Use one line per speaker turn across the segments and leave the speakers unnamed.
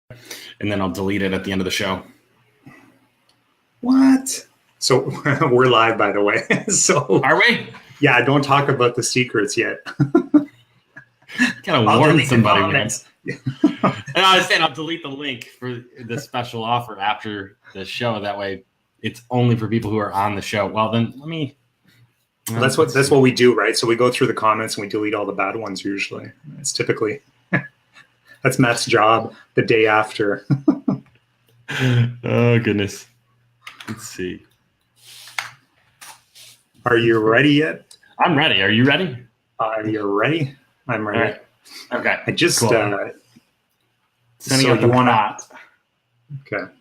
and then I'll delete it at the end of the show.
What? So we're live, by the way. So
are we?
Yeah, don't talk about the secrets yet.
Gotta warn somebody, man. And I was saying I'll delete the link for the special offer after the show. That way, it's only for people who are on the show. Well, then let me.
Well, that's what we do, right? So we go through the comments and we delete all the bad ones. Usually, it's typically that's Matt's job the day after.
Oh goodness. Let's see.
Are you ready yet?
I'm ready. Are you ready?
Are you redy? I'm ready.
Right. Okay.
I just
cool. Sending out the pot.
Okay.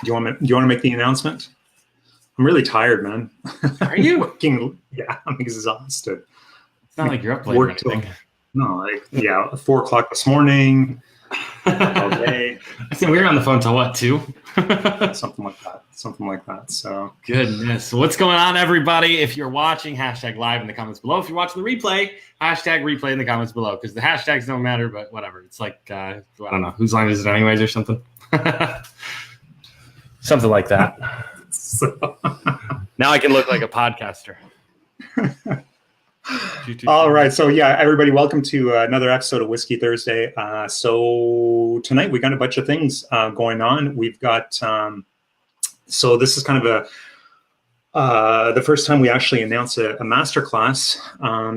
Do you want to make the announcement? I'm really tired, man.
Are you?
Yeah, I'm exhausted.
It's not like you're up late or anything.
No, 4 o'clock this morning. All day.
I think we were on the phone till what, 2?
Something like that. So
goodness. What's going on, everybody? If you're watching, hashtag live in the comments below. If you're watching the replay, hashtag replay in the comments below, because the hashtags don't matter, but whatever. It's like I don't know, whose line is it anyways or something. Something like that. So. Now I can look like a podcaster.
All right, so yeah, everybody, welcome to another episode of Whiskey Thursday. So tonight we got a bunch of things going on. We've got so this is kind of the first time we actually announce a masterclass.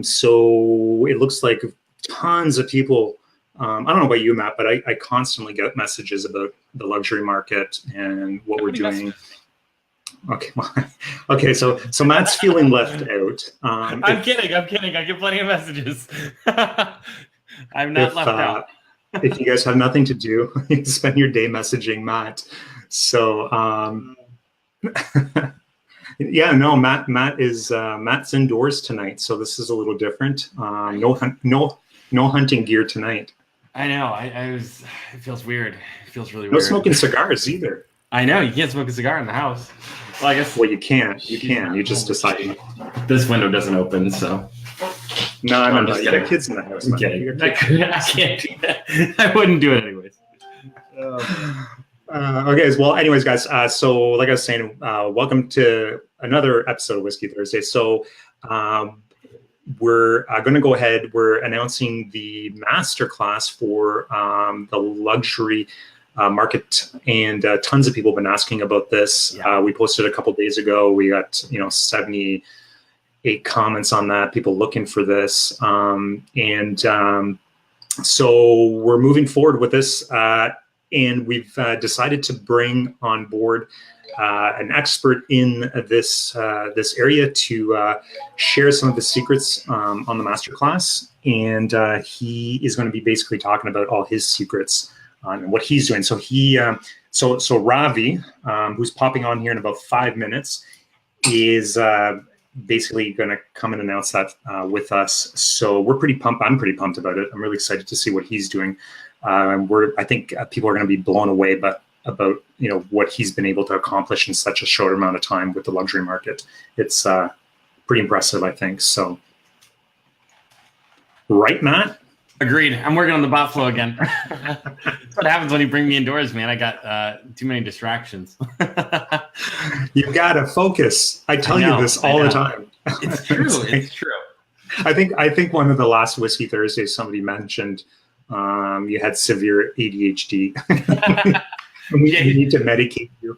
So it looks like tons of people. I don't know about you, Matt, but I constantly get messages about the luxury market and what we're doing. Okay, so Matt's feeling left out.
I'm kidding. I get plenty of messages. I'm not left out.
If you guys have nothing to do, you spend your day messaging Matt. So, yeah, no, Matt's indoors tonight, so this is a little different. No hunting gear tonight.
I know. It feels weird. It feels really weird.
No smoking cigars either.
I know. You can't smoke a cigar in the house. Well, I guess.
Well, you can. You can. You just decide.
This window doesn't open, so.
No. You got kids in the house.
I'm kidding. I can't do that. I wouldn't do it anyways.
Okay. Well, anyways, guys. So, like I was saying, welcome to another episode of Whiskey Thursday. So, we're going to go ahead. We're announcing the masterclass for the luxury market, and tons of people have been asking about this. Yeah. We posted a couple days ago. We got 78 comments on that. People looking for this, so we're moving forward with this, and we've decided to bring on board an expert in this area to share some of the secrets on the masterclass, and he is going to be basically talking about all his secrets on what he's doing. So so Ravi, who's popping on here in about 5 minutes, is basically going to come and announce that with us. So we're pretty pumped. I'm pretty pumped about it. I'm really excited to see what he's doing. I think people are going to be blown away about what he's been able to accomplish in such a short amount of time with the luxury market. It's pretty impressive, I think. So, right, Matt?
Agreed. I'm working on the bot flow again. That's what happens when you bring me indoors, man. I got too many distractions.
You've got to focus. I tell you this all the time.
It's true. It's true.
I think one of the last Whiskey Thursdays somebody mentioned you had severe ADHD. We need to medicate you.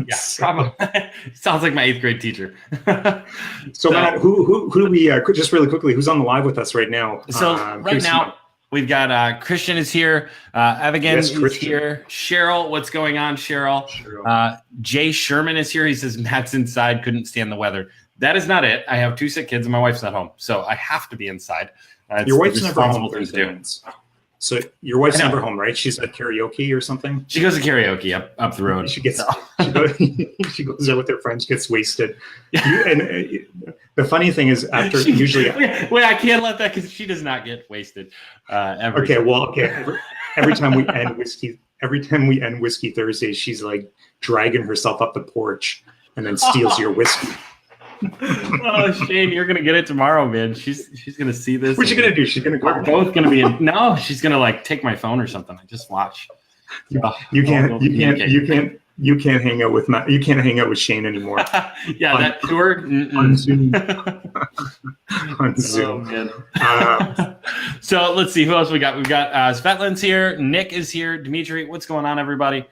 Yeah, probably. Sounds like my 8th grade teacher.
So Matt, who do we just really quickly? Who's on the live with us right now?
So right now we've got Christian is here, Evigan is here, Cheryl. What's going on, Cheryl? Jay Sherman is here. He says Matt's inside, couldn't stand the weather. That is not it. I have 2 sick kids and my wife's not home, so I have to be inside.
Your wife's never home. So your wife's never home, right? She's at karaoke or something?
She goes to karaoke up the road.
She goes there with her friends, gets wasted. And the funny thing is, after usually...
Wait, I can't let that, because she does not get wasted. Every
time we end Whiskey Thursday, she's like dragging herself up the porch and then steals your whiskey.
Oh, Shane, you're gonna get it tomorrow, man. She's gonna see this.
What's she gonna do? She's gonna call.
We're both gonna be in. No, she's gonna like take my phone or something. I just watch.
You can't hang out with Matt. You can't hang out with Shane anymore.
Yeah, that tour
on Zoom. On
Oh,
Zoom.
man. So let's see who else we got. We've got Svetlin's here. Nick is here. Dimitri, what's going on, everybody?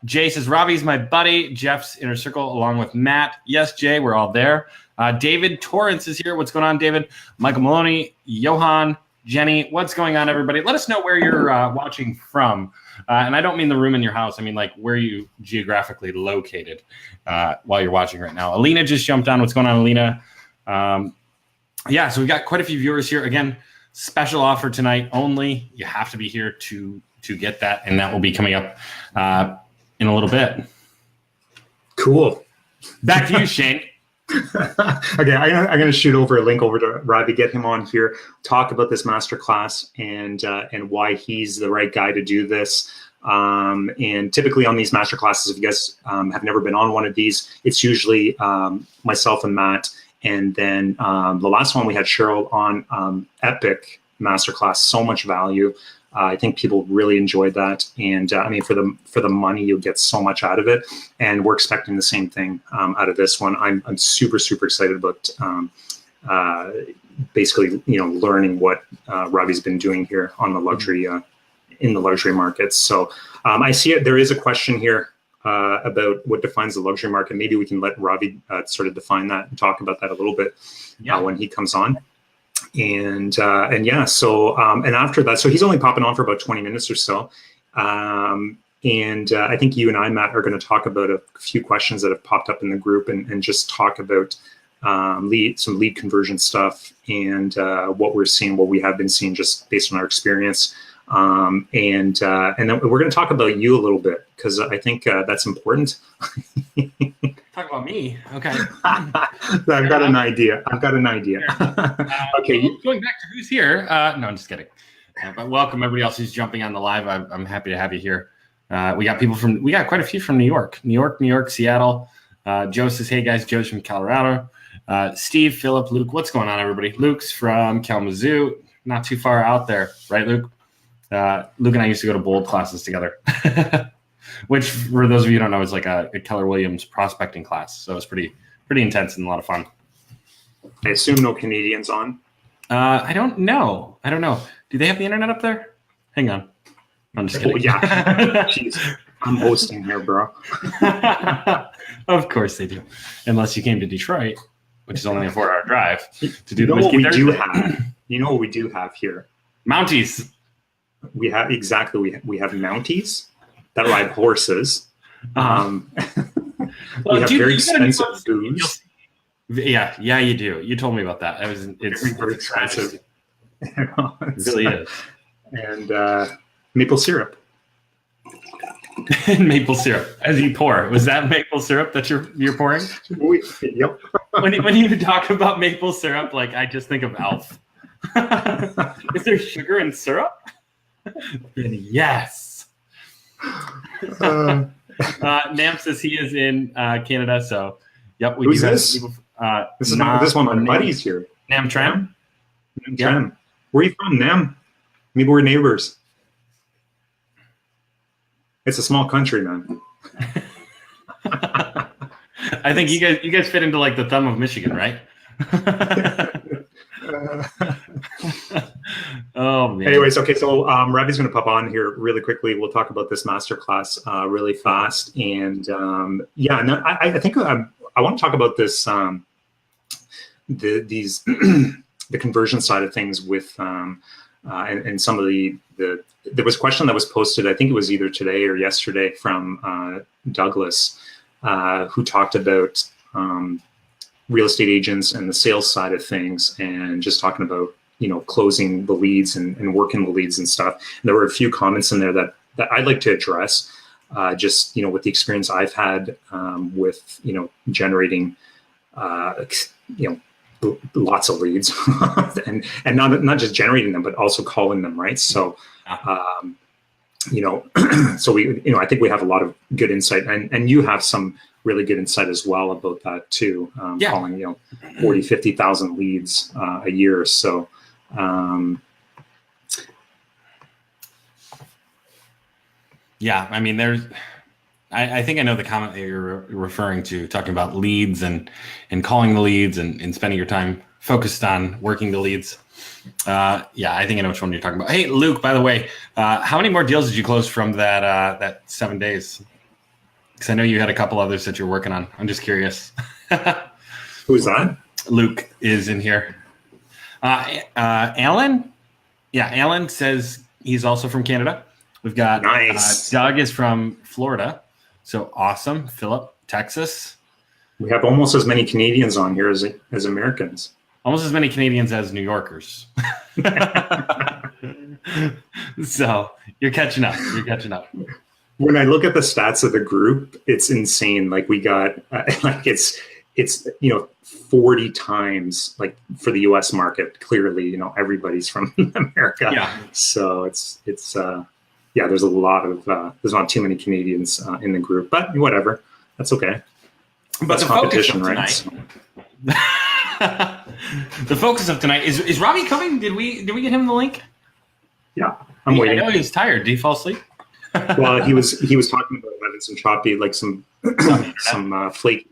Jay says Ravi's my buddy. Jeff's inner circle along with Matt. Yes, Jay, we're all there. David Torrance is here. What's going on, David? Michael Maloney, Johan, Jenny, what's going on, everybody? Let us know where you're watching from. And I don't mean the room in your house. I mean, like, where you geographically located while you're watching right now. Alina just jumped on. What's going on, Alina? Yeah, so we've got quite a few viewers here. Again, special offer tonight only. You have to be here to get that, and that will be coming up in a little bit.
Cool.
Back to you, Shane.
Okay, I'm going to shoot over a link over to Ravi, get him on here, talk about this masterclass and why he's the right guy to do this. And typically on these masterclasses, if you guys have never been on one of these, it's usually myself and Matt. And then the last one we had Cheryl on, epic masterclass, so much value. I think people really enjoyed that, and I mean, for the money, you'll get so much out of it. And we're expecting the same thing out of this one. I'm super excited about basically, learning what Ravi's been doing here on the luxury in the luxury markets. So I see it. There is a question here about what defines the luxury market. Maybe we can let Ravi sort of define that and talk about that a little bit when he comes on. And yeah, so and after that, so he's only popping on for about 20 minutes or so. And I think you and I, Matt, are going to talk about a few questions that have popped up in the group and just talk about some lead conversion stuff and what we're seeing, what we have been seeing just based on our experience. And then we're going to talk about you a little bit, because I think that's important.
Talk about me. Okay.
I've got an idea. Okay.
Going back to who's here. No, I'm just kidding. But welcome everybody else who's jumping on the live. I'm happy to have you here. We got quite a few from New York, Seattle. Joe says, hey guys, Joe's from Colorado. Steve, Philip, Luke, what's going on, everybody? Luke's from Kalamazoo, not too far out there, right, Luke? Luke and I used to go to bold classes together, which, for those of you who don't know, is like a Keller Williams prospecting class. So it's pretty intense and a lot of fun.
I assume no Canadians on.
I don't know. Do they have the internet up there? Hang on. I'm just kidding.
Oh, yeah. Jeez. I'm hosting here, bro.
Of course they do. Unless you came to Detroit, which is only a 4-hour drive to do the
what we
Thursday.
do have. You know what we do have here?
Mounties.
We have we have Mounties that ride horses.
Well,
we have very expensive booze.
Yeah, you do. You told me about that. It's
very expensive.
It really is.
And maple syrup.
Maple syrup as you pour. Was that maple syrup that you're pouring?
Yep.
When you talk about maple syrup, like, I just think of Alf. Is there sugar in syrup? Then yes. Nam says he is in Canada, so yep.
Who's this? People, this is one of my buddies here.
Nam Tram.
Nam Tram. Where are you from, Nam? Maybe we're neighbors. It's a small country, man.
I think you guys fit into like the thumb of Michigan, right? Oh man.
Anyways, okay, so Ravi's going to pop on here really quickly. We'll talk about this masterclass really fast, and I think I want to talk about this the conversion side of things with and some of the there was a question that was posted. I think it was either today or yesterday from Douglas, who talked about real estate agents and the sales side of things, and just talking about closing the leads and working the leads and stuff. And there were a few comments in there that I'd like to address, just with the experience I've had with generating lots of leads and not just generating them, but also calling them, right? So so we I think we have a lot of good insight, and you have some really good insight as well about that too. Calling 40, 50,000 leads a year. So.
Yeah, I mean, I think I know the comment that you're referring to, talking about leads and calling the leads and spending your time focused on working the leads. I think I know which one you're talking about. Hey, Luke, by the way, how many more deals did you close from that 7 days? Because I know you had a couple others that you're working on. I'm just curious.
Who's that?
Luke is in here. Alan? Yeah, Alan says he's also from Canada. We've got
nice.
Doug is from Florida. So awesome. Philip, Texas.
We have almost as many Canadians on here as Americans.
Almost as many Canadians as New Yorkers. So you're catching up.
When I look at the stats of the group, it's insane. Like we got it's 40 times like for the US market. Clearly, everybody's from America.
Yeah.
So it's there's a lot of there's not too many Canadians in the group, but whatever. That's okay.
But
that's
the
competition,
right?
So.
The focus of tonight is Robbie coming? Did we get him the link?
Yeah, I'm waiting.
I know he's tired. Did he fall asleep?
Well, he was talking about having some choppy, like some flaky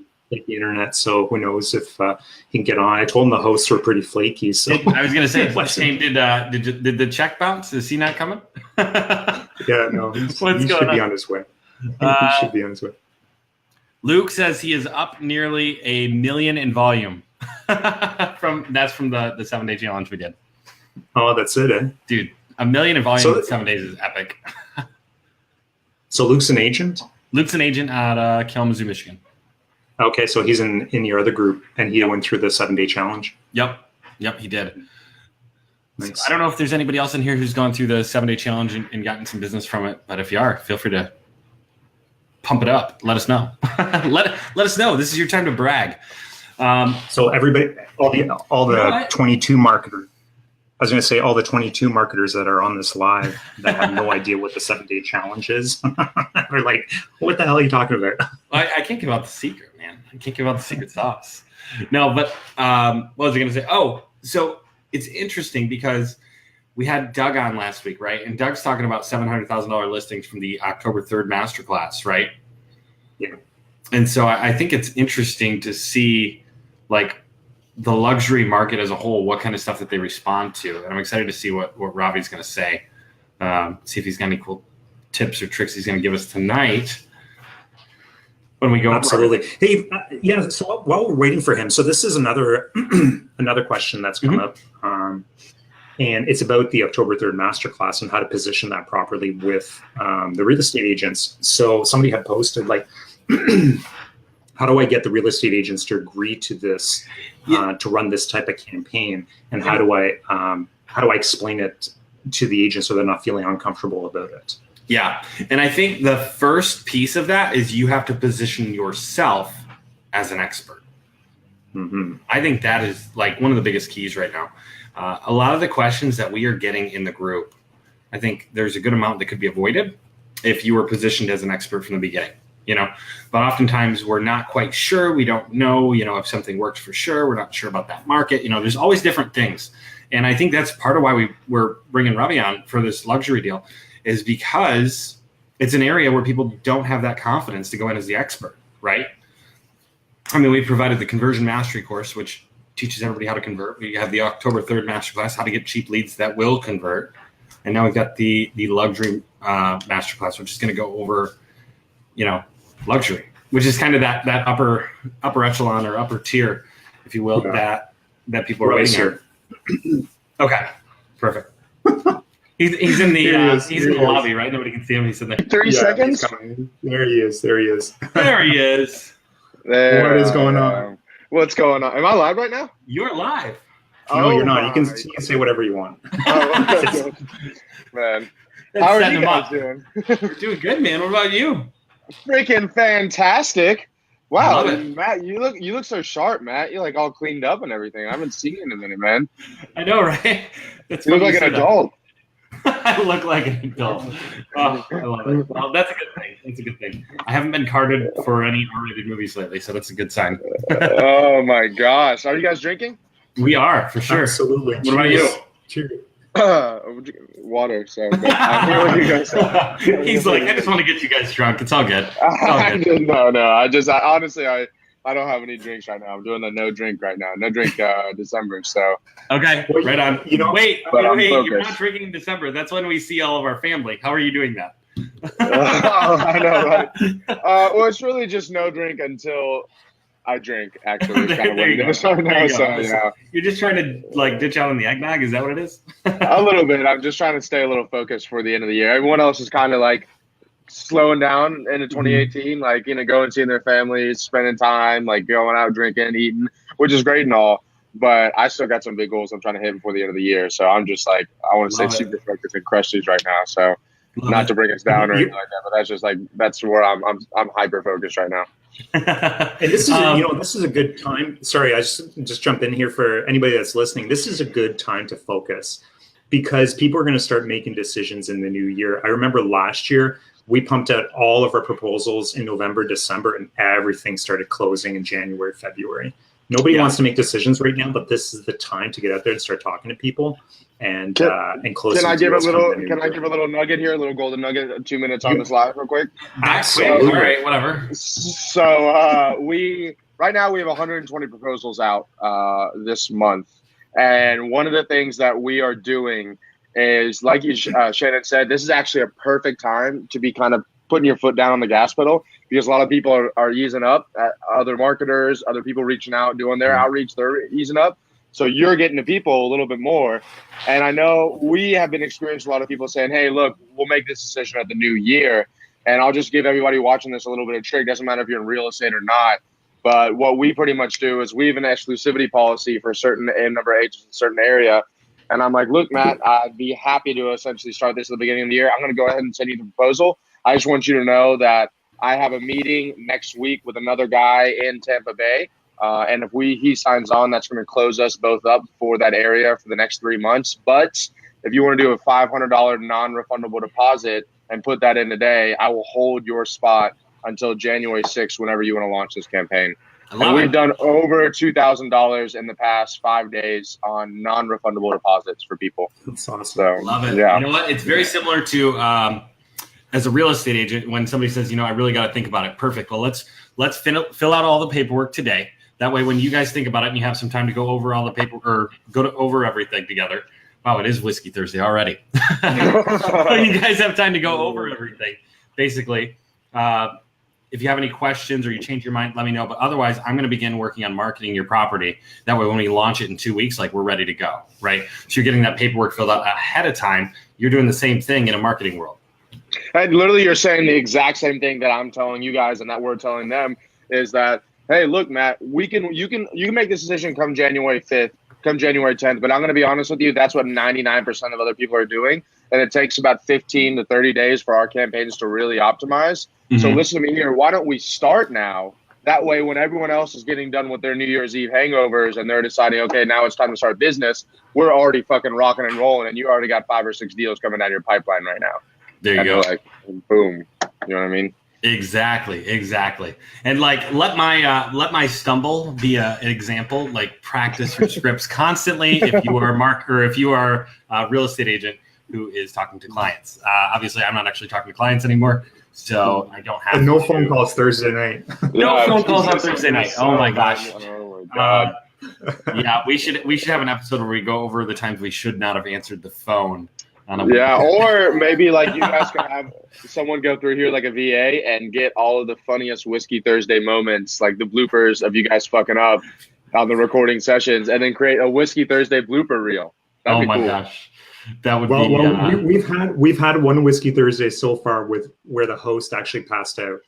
internet. So who knows if he can get on? I told him the hosts were pretty flaky. So
I was gonna say, Shane, did the check bounce? Is he not coming?
Yeah, no. He should be on his way. He should be on his way.
Luke says he is up nearly 1 million in volume. from the 7 day challenge we did.
Oh, that's it, eh?
Dude, 1 million in volume in 7 days is epic.
So Luke's an agent?
Luke's an agent at Kalamazoo, Michigan.
Okay, so he's in your other group, and he went through the 7 day challenge.
Yep, he did.
Nice.
So I don't know if there's anybody else in here who's gone through the 7 day challenge and gotten some business from it, but if you are, feel free to pump it up. Let us know. let us know. This is your time to brag.
So everybody, all the 22 marketers. I was going to say all the 22 marketers that are on this live that have no idea what the 7 day challenge is. They're like, "What the hell are you talking about?"
I can't give out the secret, man. I can't give out the secret sauce. No, but what was I going to say? Oh, so it's interesting because we had Doug on last week, right? And Doug's talking about $700,000 listings from the October 3rd Masterclass, right?
Yeah.
And so I think it's interesting to see, like, the luxury market as a whole, what kind of stuff that they respond to. And I'm excited to see what Ravi's going to say. See if he's got any cool tips or tricks he's going to give us tonight when we go.
Absolutely. Hey, so while we're waiting for him, so this is another question that's come up. And it's about the October 3rd Masterclass and how to position that properly with the real estate agents. So somebody had posted, like, how do I get the real estate agents to agree to this, to run this type of campaign? And how do I explain it to the agents so they're not feeling uncomfortable about it?
Yeah. And I think the first piece of that is you have to position yourself as an expert.
Mm-hmm.
I think that is like one of the biggest keys right now. A lot of the questions that we are getting in the group, I think there's a good amount that could be avoided if you were positioned as an expert from the beginning. But oftentimes we're not quite sure. We don't know, if something works for sure. We're not sure about that market. There's always different things. And I think that's part of why we're bringing Ravi on for this luxury deal, is because it's an area where people don't have that confidence to go in as the expert, right? I mean, we provided the conversion mastery course, which teaches everybody how to convert. We have the October 3rd Masterclass, how to get cheap leads that will convert. And now we've got the luxury masterclass, which is going to go over, luxury, which is kind of that upper echelon or upper tier, if you will, that people are waiting here. Okay, perfect. He's in the lobby, right? Nobody can see him. He's in there.
30 seconds.
There he is.
There he is.
What is going on?
What's going on? Am I live right now?
You're live.
No, you're not. You can say whatever you want.
Oh, man. How are you guys doing?
We're doing good, man. What about you?
Freaking fantastic. Wow,
Love it.
Matt, you look so sharp, Matt. You're like all cleaned up and everything. I haven't seen you in a minute, man.
I know, right?
You look like an adult.
I look like an adult. Oh, I love it. Well, that's a good thing. That's a good thing. I haven't been carded for any R-rated movies lately, so that's a good sign.
Oh my gosh. Are you guys drinking?
We are, for sure.
Absolutely.
What about you?
Cheers.
Water. So I hear what you guys say.
He's like, I just want to get you guys drunk. It's all good. It's all good.
No. Honestly, I don't have any drinks right now. I'm doing a no drink right now. No drink December. So
okay, right on. Wait, you're not drinking in December. That's when we see all of our family. How are you doing that?
I know, right? Well, it's really just no drink until I drink. Actually, it's kind of what it is right now. So yeah,
you're just trying to like ditch out on the eggnog. Is that what it is?
A little bit. I'm just trying to stay a little focused for the end of the year. Everyone else is kind of like slowing down into 2018, like, going seeing their families, spending time, like going out drinking, eating, which is great and all. But I still got some big goals I'm trying to hit before the end of the year. So I'm just like, I want to stay super focused and crush these right now. So not to bring us down or anything like that, but that's just like, that's where I'm hyper focused right now.
And this is this is a good time. Sorry, I just jump in here for anybody that's listening. This is a good time to focus because people are going to start making decisions in the new year. I remember last year we pumped out all of our proposals in November, December, and everything started closing in January, February. Nobody wants to make decisions right now, but this is the time to get out there and start talking to people and close.
Can I give a little nugget here, a little golden nugget? 2 minutes on this live, real quick.
Absolutely. All right, whatever.
So right now we have 120 proposals out this month, and one of the things that we are doing is, like Shannon said, this is actually a perfect time to be kind of putting your foot down on the gas pedal, because a lot of people are easing up. Other marketers, other people reaching out, doing their outreach, they're easing up. So you're getting to people a little bit more. And I know we have been experiencing a lot of people saying, hey, look, we'll make this decision at the new year. And I'll just give everybody watching this a little bit of trick. Doesn't matter if you're in real estate or not. But what we pretty much do is we have an exclusivity policy for a certain number of agents in a certain area. And I'm like, look, Matt, I'd be happy to essentially start this at the beginning of the year. I'm going to go ahead and send you the proposal. I just want you to know that I have a meeting next week with another guy in Tampa Bay. And if he signs on, that's going to close us both up for that area for the next 3 months. But if you want to do a $500 non-refundable deposit and put that in today, I will hold your spot until January 6th, whenever you want to launch this campaign. And we've done over $2,000 in the past 5 days on non-refundable deposits for people.
That's awesome.
So,
love it.
Yeah.
You know what? It's very similar to as a real estate agent, when somebody says, I really got to think about it. Perfect. Well, let's fill out all the paperwork today. That way, when you guys think about it and you have some time to go over all the paperwork or over everything together. Wow, it is Whiskey Thursday already. When you guys have time to go over everything, basically. If you have any questions or you change your mind, let me know. But otherwise, I'm going to begin working on marketing your property. That way, when we launch it in 2 weeks, we're ready to go, right? So you're getting that paperwork filled out ahead of time. You're doing the same thing in a marketing world.
And literally, you're saying the exact same thing that I'm telling you guys and that we're telling them is that, hey, look, Matt, you can make this decision come January 5th, come January 10th. But I'm going to be honest with you, that's what 99% of other people are doing. And it takes about 15 to 30 days for our campaigns to really optimize. Mm-hmm. So listen to me here. Why don't we start now? That way, when everyone else is getting done with their New Year's Eve hangovers and they're deciding, okay, now it's time to start business, we're already fucking rocking and rolling, and you already got 5 or 6 deals coming down your pipeline right now.
There you go.
Like, boom. You know what I mean?
Exactly. And let my stumble be an example. Practice your scripts constantly. If you are if you are a real estate agent who is talking to clients. Obviously, I'm not actually talking to clients anymore, so I don't have.
And no phone calls Thursday night.
No phone calls on Thursday night. Oh my gosh.
Oh my God.
Yeah, we should have an episode where we go over the times we should not have answered the phone.
Or maybe you guys can have someone go through here like a VA and get all of the funniest Whiskey Thursday moments, like the bloopers of you guys fucking up on the recording sessions, and then create a Whiskey Thursday blooper reel. That'd be cool.
Gosh. That would be.
We've had one Whiskey Thursday so far where the host actually passed out.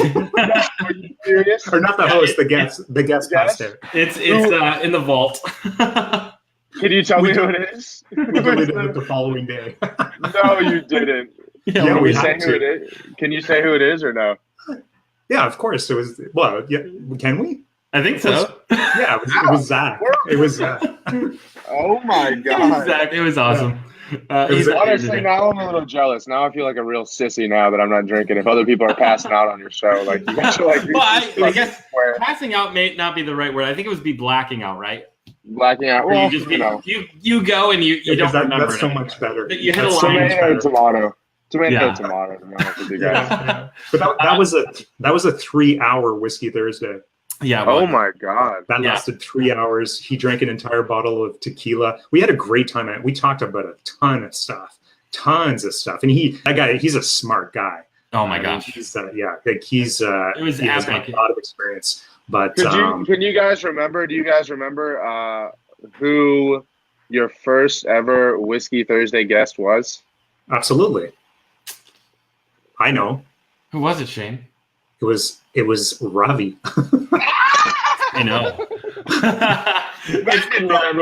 Are you serious?
Or not the host, the guest passed out.
It's in the vault.
Can you tell me who it is?
We deleted it the following day.
No, you didn't.
Yeah, we had to.
Who it is? Can you say who it is or no?
Yeah, of course. It was. Well, yeah. Can we?
I think so.
It was Zach. It was Zach.
Oh my God.
Zach, it was awesome.
Honestly, now I'm a little jealous. Now I feel like a real sissy now that I'm not drinking. If other people are passing out on your show, like you guys are like,
well, I guess passing out may not be the right word. I think it would be blacking out, right?
Blacking out. Well,
you go and you don't remember.
That's so much better.
You hit a line.
Tomato, to be honest with you guys.
Yeah. But that was a 3-hour Whiskey Thursday.
Yeah.
Oh my God.
That lasted 3 hours. He drank an entire bottle of tequila. We had a great time. We talked about a ton of stuff, tons of stuff. And he's a smart guy.
Oh my gosh.
He's it was
he
has got a lot of experience. But
can you guys remember? Do you guys remember who your first ever Whiskey Thursday guest was?
Absolutely. I know.
Who was it, Shane?
It was Ravi.
I know.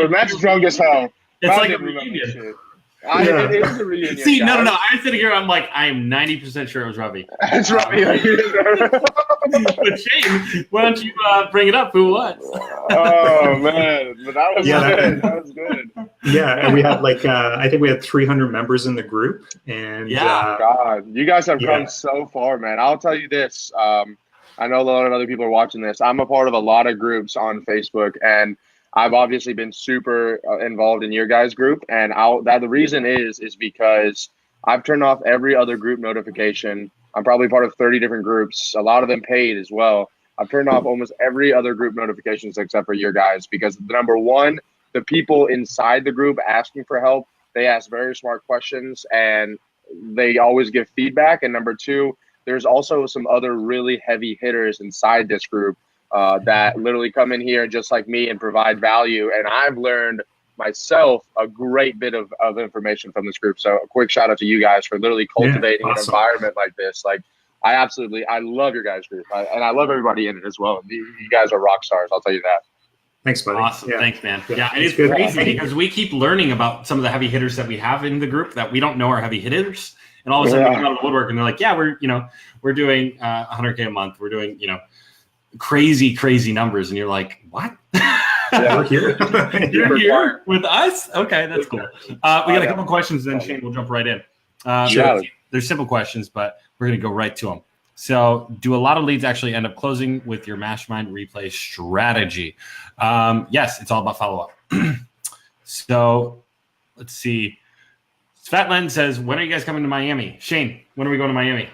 Matt's drunk as hell.
It's like a reunion.
It was a reunion.
See, no. I'm sitting here. I'm like, I am 90% sure it was Ravi.
It's Ravi.
But Shane, why don't you bring it up? Who was?
Oh man, but that was good. That was good.
Yeah, and we had I think we had 300 members in the group, and
God, you guys have come so far, man. I'll tell you this. I know a lot of other people are watching this. I'm a part of a lot of groups on Facebook, and I've obviously been super involved in your guys' group, and the reason is because I've turned off every other group notification. I'm probably part of 30 different groups, a lot of them paid as well. I've turned off almost every other group notifications except for your guys, because number one, the people inside the group asking for help, they ask very smart questions and they always give feedback. And number two, there's also some other really heavy hitters inside this group that literally come in here just like me and provide value. And I've learned myself a great bit of information from this group. So a quick shout out to you guys for literally cultivating an environment like this. Like I love your guys' group, and I love everybody in it as well. You guys are rock stars, I'll tell you that.
Thanks, buddy.
Awesome. Yeah. Thanks, man. Yeah, and it's crazy because we keep learning about some of the heavy hitters that we have in the group that we don't know are heavy hitters. And all of a sudden we come out of the woodwork and they're like, yeah, we're doing 100K a month. We're doing, crazy numbers. And you're like, what?
Yeah, we're here.
You're here with us? Okay, that's cool. We got a couple questions, then Shane, we'll jump right in. They're simple questions, but we're going to go right to them. So do a lot of leads actually end up closing with your mastermind replay strategy? Yes, it's all about follow-up. So let's see. Svetland says, when are you guys coming to Miami? Shane, when are we going to Miami?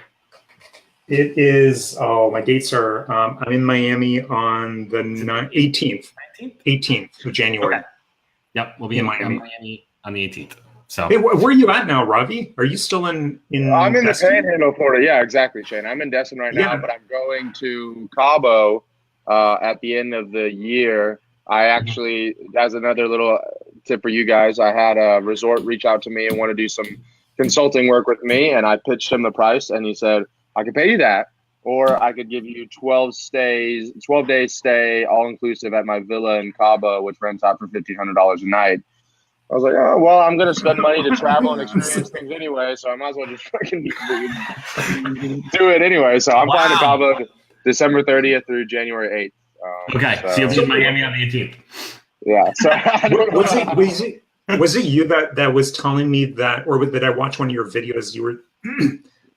It is, my dates are, I'm in Miami on the 18th of January.
Okay. Yep, we'll be in Miami on the 18th. So,
hey, where are you at now, Ravi? Are you still in
I'm in Destin? The Panhandle, Florida. Yeah, exactly, Shane. I'm in Destin right now, but I'm going to Cabo at the end of the year. I actually, as another little tip for you guys, I had a resort reach out to me and want to do some consulting work with me, and I pitched him the price, and he said, I could pay you that, or I could give you 12 days stay, all inclusive at my villa in Cabo, which rents out for $1,500 a night. I was like, oh, well, I'm going to spend money to travel and experience things anyway, so I might as well just fucking do it anyway. So I'm flying to Cabo December 30th through January 8th.
So you'll be in Miami on the 18th.
Yeah. So
was it you that was telling me that, or that I watched one of your videos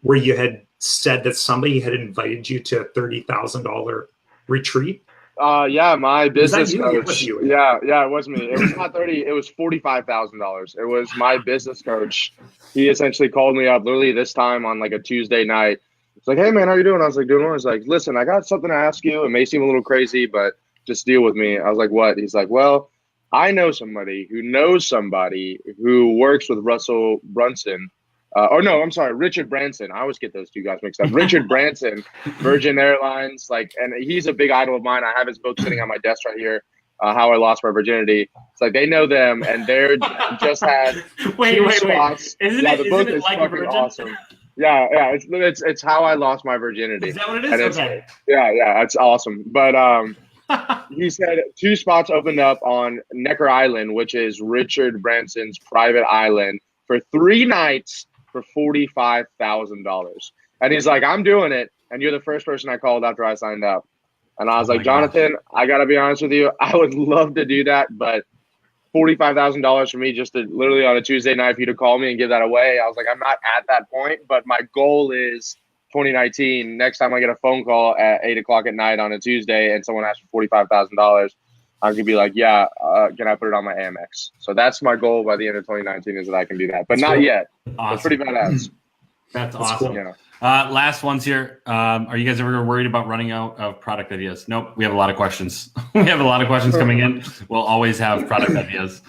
where you had said that somebody had invited you to a $30,000 retreat?
Yeah, my business coach. Yeah, it was me. It was not 30. It was $45,000. It was my business coach. He essentially called me up literally this time on like a Tuesday night. It's like, hey man, how you doing? I was like, doing well. He's like, listen, I got something to ask you. It may seem a little crazy, but just deal with me. I was like, what? He's like, well, I know somebody who knows somebody who works with Russell Brunson. Richard Branson. I always get those two guys mixed up. Richard Branson, Virgin Airlines, and he's a big idol of mine. I have his book sitting on my desk right here, How I Lost My Virginity. It's like they know them, and they're just had two spots.
Isn't the book is like fucking
awesome. Yeah, it's How I Lost My Virginity.
Is that what it is? Okay.
Yeah, it's awesome. But he said 2 spots opened up on Necker Island, which is Richard Branson's private island, for 3 nights. For $45,000. And he's like, I'm doing it. And you're the first person I called after I signed up. And I was like, Jonathan, I got to be honest with you. I would love to do that, but $45,000 for me just to literally on a Tuesday night for you to call me and give that away. I was like, I'm not at that point, but my goal is 2019. Next time I get a phone call at 8:00 at night on a Tuesday and someone asks for $45,000, I could be like, yeah, can I put it on my Amex? So that's my goal by the end of 2019 is that I can do that, but not yet.
Awesome.
It's pretty badass.
That's awesome.
Cool.
Yeah.
Last ones here. Are you guys ever worried about running out of product ideas? Nope. We have a lot of questions. We have a lot of questions coming in. We'll always have product ideas.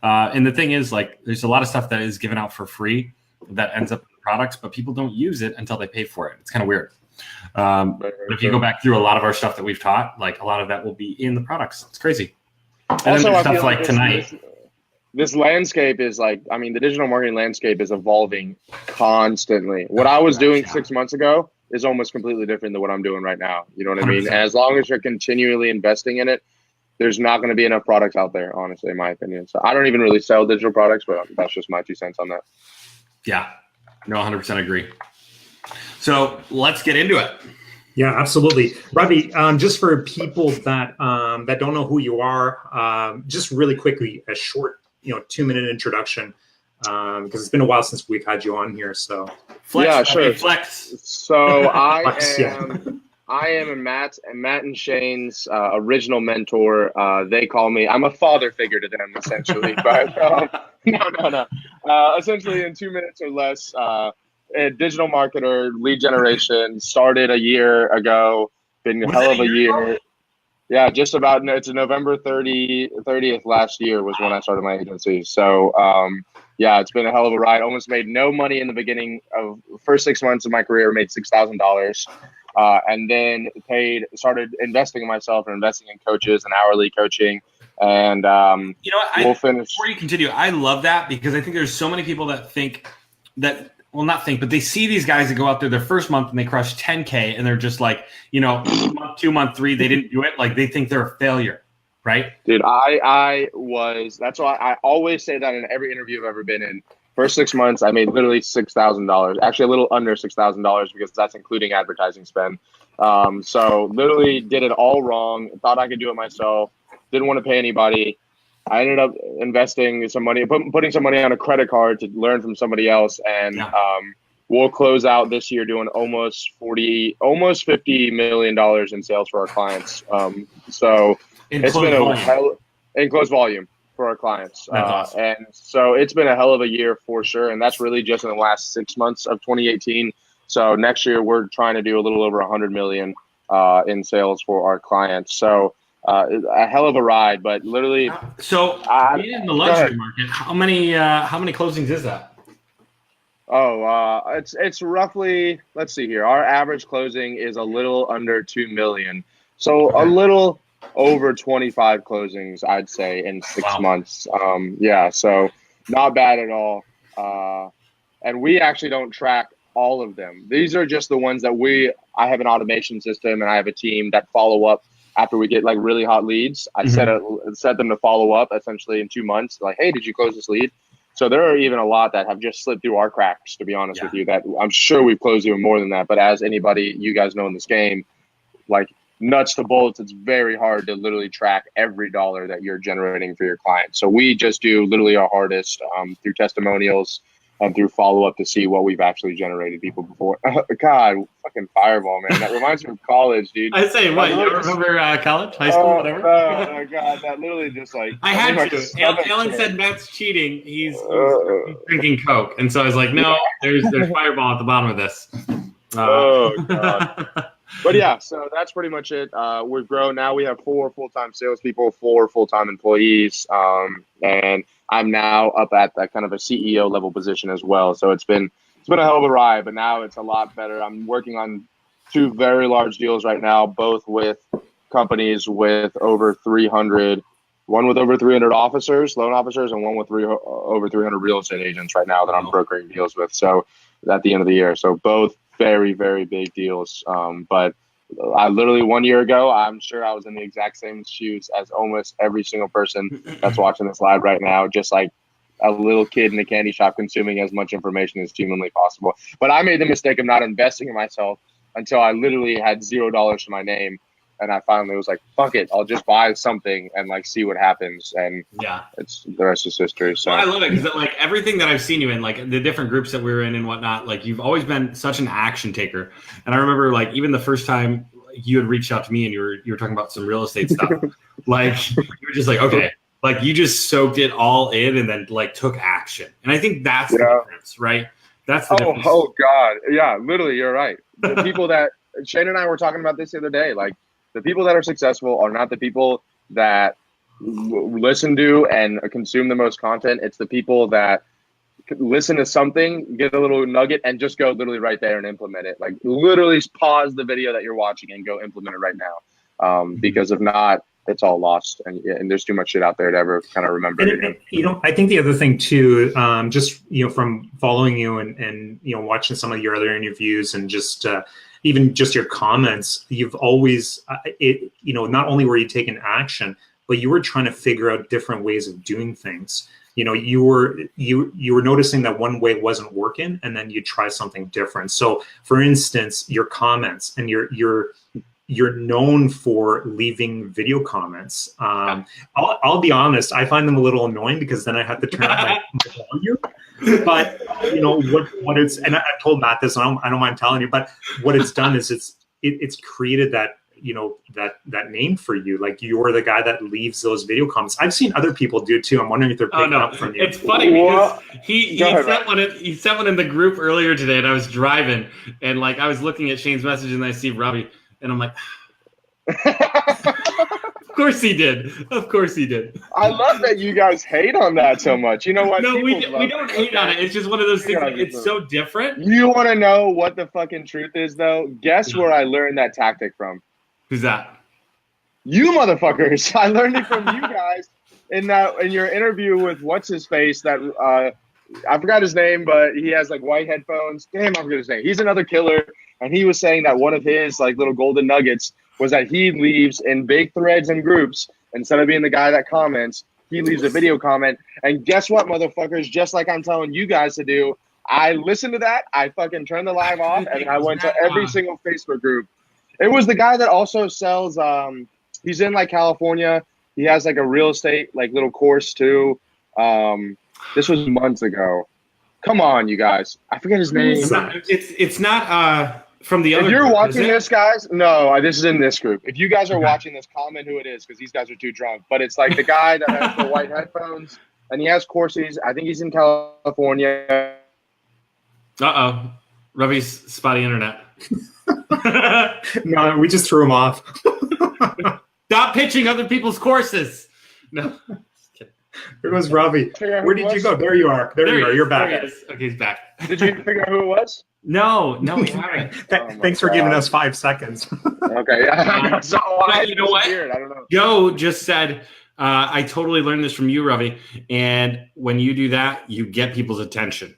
And the thing is, like, there's a lot of stuff that is given out for free that ends up in the products, but people don't use it until they pay for it. It's kind of weird. But if you go back through a lot of our stuff that we've taught, like a lot of that will be in the products. It's crazy. And
Also,
then
I
stuff
feel
like tonight.
This landscape is like, I mean, the digital marketing landscape is evolving constantly. What I was doing 6 months ago is almost completely different than what I'm doing right now. You know what I mean?
100%.
And as long as you're continually investing in it, there's not going to be enough products out there, honestly, in my opinion. So I don't even really sell digital products, but that's just my 2 cents on that.
Yeah, no, 100% agree. So let's get into it.
Yeah, absolutely. Ravi, just for people that that don't know who you are, just really quickly, a short 2-minute introduction, because it's been a while since we've had you on here. So
Flex,
yeah, sure.
Flex.
So
Flex,
I am Matt and Shane's original mentor. They call me. I'm a father figure to them, essentially. But no. Essentially, in 2 minutes or less, a digital marketer, lead generation, started a year ago. Been a hell of a year. Yeah, just about. It's November 30th last year was when I started my agency. So, yeah, it's been a hell of a ride. Almost made no money in the beginning of first 6 months of my career. Made $6,000, and then started investing in myself and investing in coaches and hourly coaching. And we'll finish.
Before you continue, I love that because I think there's so many people that think that. Well, not think, but they see these guys that go out there their first month and they crush 10K and they're just like, month 2, month 3, they didn't do it. Like they think they're a failure, right?
Dude, that's why I always say that in every interview I've ever been in. First 6 months, I made literally $6,000, actually a little under $6,000 because that's including advertising spend. So literally did it all wrong, thought I could do it myself, didn't want to pay anybody. I ended up investing some money, putting some money on a credit card to learn from somebody else, and we'll close out this year doing almost $50 million in sales for our clients. So it's been in close volume for our clients,
awesome.
And so it's been a hell of a year for sure. And that's really just in the last 6 months of 2018. So next year we're trying to do a little over 100 million in sales for our clients. So. A hell of a ride, but literally.
So being in the luxury market, how many closings is that?
It's roughly. Let's see here. Our average closing is a little under 2 million, so a little over 25 closings, I'd say, in 6 months. Yeah, so not bad at all. And we actually don't track all of them. These are just the ones that I have an automation system, and I have a team that follow up. After we get like really hot leads, I set them to follow up essentially in 2 months. Like, hey, did you close this lead? So there are even a lot that have just slipped through our cracks, to be honest with you, that I'm sure we've closed even more than that. But as anybody you guys know in this game, like nuts to bolts, it's very hard to literally track every dollar that you're generating for your clients. So we just do literally our hardest through testimonials and through follow-up to see what we've actually generated people before. God, fucking fireball, man. That reminds me of college, dude.
I say, what? You remember college, high school, whatever?
Oh, God, that literally just like...
I had to. Alan said Matt's cheating. He's drinking Coke. And so I was like, no, there's fireball at the bottom of this.
Oh, God. But yeah, so that's pretty much it. We've grown. Now we have 4 full-time salespeople, 4 full-time employees, and I'm now up at that kind of a CEO level position as well. So it's been a hell of a ride, but now it's a lot better. I'm working on 2 very large deals right now, both with companies with over 300, one with over 300 loan officers, and one with over 300 real estate agents right now that I'm brokering deals with. So at the end of the year, so both very, very big deals. But I literally 1 year ago, I'm sure I was in the exact same shoes as almost every single person that's watching this live right now, just like a little kid in a candy shop consuming as much information as humanly possible. But I made the mistake of not investing in myself until I literally had $0 to my name. And I finally was like, fuck it, I'll just buy something and like see what happens. And it's the rest is history. So
well, I love it because like everything that I've seen you in, like the different groups that we were in and whatnot, like you've always been such an action taker. And I remember like even the first time you had reached out to me and you were talking about some real estate stuff, like you were just like, okay, like you just soaked it all in and then like took action. And I think that's the difference, right? That's the difference.
Oh God. Yeah, literally, you're right. The people that Shane and I were talking about this the other day, like the people that are successful are not the people that listen to and consume the most content. It's the people that listen to something, get a little nugget, and just go literally right there and implement it. Like literally pause the video that you're watching and go implement it right now. Because if not, it's all lost, and there's too much shit out there to ever kind of remember.
And, you know, I think the other thing too, just from following you and watching some of your other interviews and just even just your comments, you've always not only were you taking action, but you were trying to figure out different ways of doing things. You were noticing that one way wasn't working, and then you try something different. So, for instance, your comments, and you're known for leaving video comments. I'll be honest, I find them a little annoying because then I have to turn up my volume. But what it's, and I told Matt this, and I don't mind telling you, but what it's done is it's created that that name for you. Like you're the guy that leaves those video comments. I've seen other people do it too. I'm wondering if they're picking up from you.
It's funny because he sent one in the group earlier today, and I was driving, and like I was looking at Shane's message, and I see Ravi, and I'm like, of course he did. Of course he did.
I love that you guys hate on that so much. You know what?
No, we don't hate on it. It's just one of those things. It's so different.
You want to know what the fucking truth is, though? Guess where I learned that tactic from?
Who's that?
You motherfuckers. I learned it from you guys in your interview with what's his face. That I forgot his name, but he has like white headphones. Damn, I forgot his name. He's another killer, and he was saying that one of his like little golden nuggets was that he leaves in big threads and groups instead of being the guy that comments. He leaves a video comment, and guess what, motherfuckers? Just like I'm telling you guys to do, I listened to that. I fucking turned the live off, and I went to every single Facebook group. It was the guy that also sells. He's in like California. He has like a real estate like little course too. This was months ago. Come on, you guys. I forget his name.
It's not from the other.
If you're watching this, guys, no, this is in this group. If you guys are watching this, comment who it is because these guys are too drunk. But it's like the guy that has the white headphones and he has courses. I think he's in California.
Ravi's spotty internet.
No, we just threw him off.
Stop pitching other people's courses. No.
There was Ravi. Where did you go? There you are. There you are. You're back.
Okay, he's back.
Did you figure out who it was?
No, we haven't.
Thanks for giving us 5 seconds.
Okay. So,
you know what?
I don't know.
Joe just said, I totally learned this from you, Ravi. And when you do that, you get people's attention.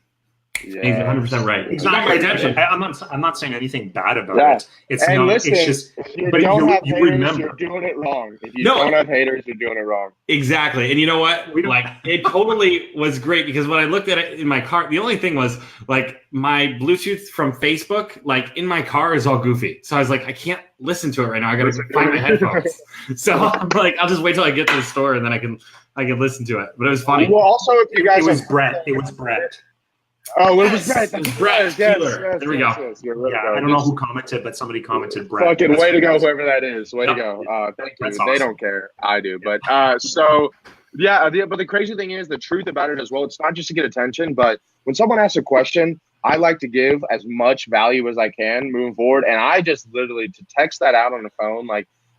Yeah. He's 100% right.
Exactly. I'm not saying anything bad about it. It's
and
not.
Listen,
it's just.
If you
but
don't have
you
haters,
remember.
you're doing it wrong. If you don't have haters, you're doing it wrong.
Exactly. And you know what? Like it totally was great because when I looked at it in my car, the only thing was like my Bluetooth from Facebook, like in my car is all goofy. So I was like, I can't listen to it right now. I got to find my headphones. So I'm like, I'll just wait till I get to the store and then I can listen to it. But it was funny.
Well, also if you guys,
it was Brett.
Oh, it was Brett.
It was Brett. Yes, there we go.
I don't know who commented, but somebody commented Brett.
Fucking way to go, whoever that is. Way to go. Thank you. Awesome. They don't care. I do. But but the crazy thing is the truth about it as well. It's not just to get attention, but when someone asks a question, I like to give as much value as I can moving forward. And I just literally to text that out on the phone,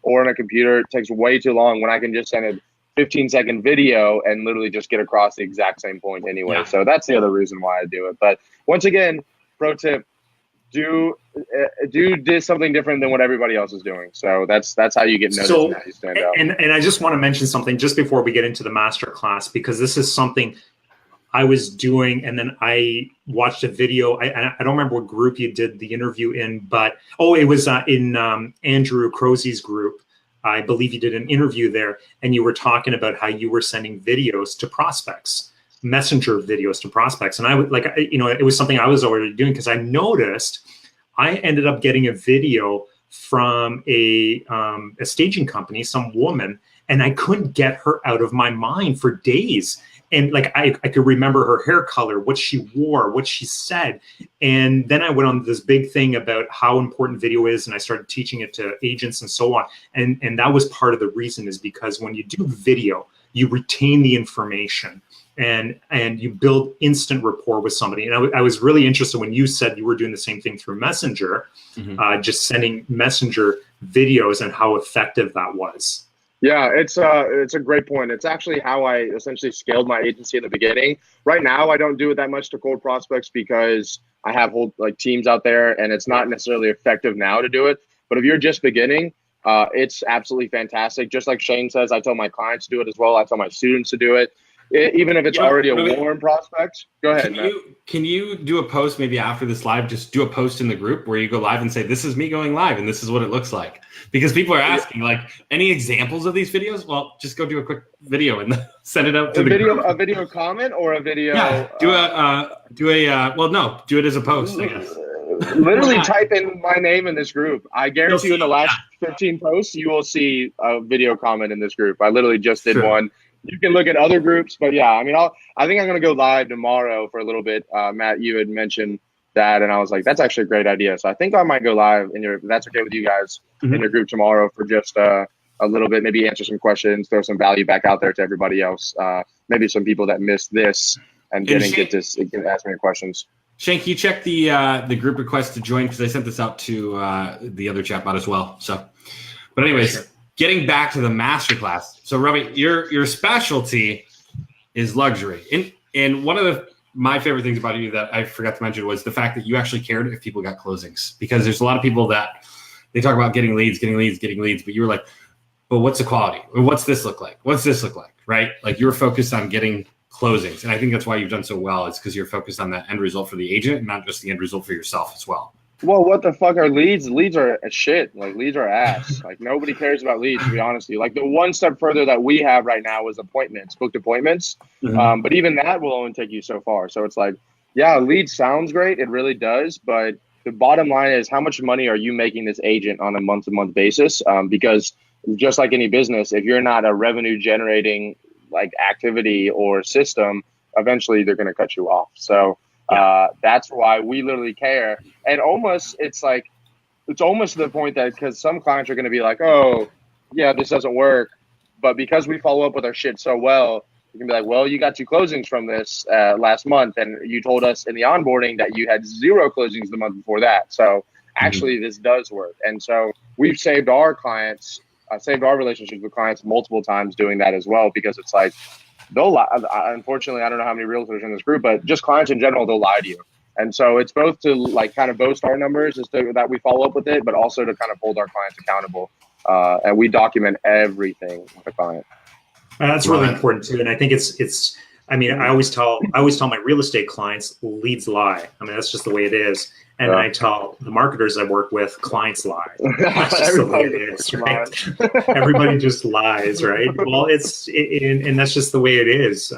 or on a computer, it takes way too long when I can just send a 15-second video and literally just get across the exact same point anyway. Yeah. So that's the other reason why I do it. But once again, pro tip, do something different than what everybody else is doing. So that's how you get noticed and how you stand out.
And I just want to mention something just before we get into the masterclass, because this is something I was doing, and then I watched a video. I don't remember what group you did the interview in, but it was in Andrew Crosey's group. I believe you did an interview there, and you were talking about how you were sending videos to prospects, messenger videos to prospects. And I would it was something I was already doing because I noticed I ended up getting a video from a staging company, some woman, and I couldn't get her out of my mind for days. And like I could remember her hair color, what she wore, what she said. And then I went on this big thing about how important video is, and I started teaching it to agents and so on. And that was part of the reason, is because when you do video, you retain the information and you build instant rapport with somebody. And I was really interested when you said you were doing the same thing through Messenger, just sending Messenger videos, and how effective that was.
Yeah, it's a great point. It's actually how I essentially scaled my agency in the beginning. Right now, I don't do it that much to cold prospects because I have whole like teams out there, and it's not necessarily effective now to do it. But if you're just beginning, it's absolutely fantastic. Just like Shane says, I tell my clients to do it as well. I tell my students to do it. Even if it's already a warm prospect. Go ahead, Matt.
Can you do a post maybe after this live? Just do a post in the group where you go live and say, this is me going live and this is what it looks like. Because people are asking, like, any examples of these videos? Well, just go do a quick video and send it out to the group.
A video comment or a video?
Yeah, do it as a post, I guess.
Literally type in my name in this group. I guarantee you in the last 15 posts, you will see a video comment in this group. I literally just did one. You can look at other groups, but yeah, I mean, I think I'm going to go live tomorrow for a little bit. Matt, you had mentioned that, and I was like, that's actually a great idea. So I think I might go live if that's okay with you guys, in your group tomorrow for just a little bit, maybe answer some questions, throw some value back out there to everybody else. Maybe some people that missed this and didn't get to ask me questions.
Shane, can you check the group request to join? Because I sent this out to the other chatbot as well. So, but anyways, getting back to the masterclass. So, Ravi, your specialty is luxury, and one of my favorite things about you that I forgot to mention was the fact that you actually cared if people got closings. Because there's a lot of people that they talk about getting leads, but you were like, but what's the quality? Or what's this look like? What's this look like? Right? Like you're focused on getting closings. And I think that's why you've done so well. It's because you're focused on that end result for the agent and not just the end result for yourself as well.
Well, what the fuck are leads? Leads are shit. Like leads are ass. Like nobody cares about leads, to be honest with you. Like the one step further that we have right now is appointments, booked appointments. But even that will only take you so far. So it's like, yeah, lead sounds great. It really does. But the bottom line is, how much money are you making this agent on a month-to-month basis? Because just like any business, if you're not a revenue generating like activity or system, eventually they're going to cut you off. So that's why we literally care. And it's almost to the point that, because some clients are going to be like, oh yeah, this doesn't work. But because we follow up with our shit so well, you can be like, well, you got 2 closings from this last month. And you told us in the onboarding that you had 0 closings the month before that. So actually this does work. And so we've saved our clients, saved our relationships with clients multiple times doing that as well, because it's like, they'll lie. Unfortunately, I don't know how many realtors are in this group, but just clients in general, they'll lie to you. And so it's both to like kind of boast our numbers that we follow up with it, but also to kind of hold our clients accountable. And we document everything with the client.
That's really important too. And I think it's, I mean, I always tell my real estate clients, leads lie. I mean, that's just the way it is. And I tell the marketers I work with, clients lie. That's just the way it is, right? Everybody just lies, right? Well, and that's just the way it is.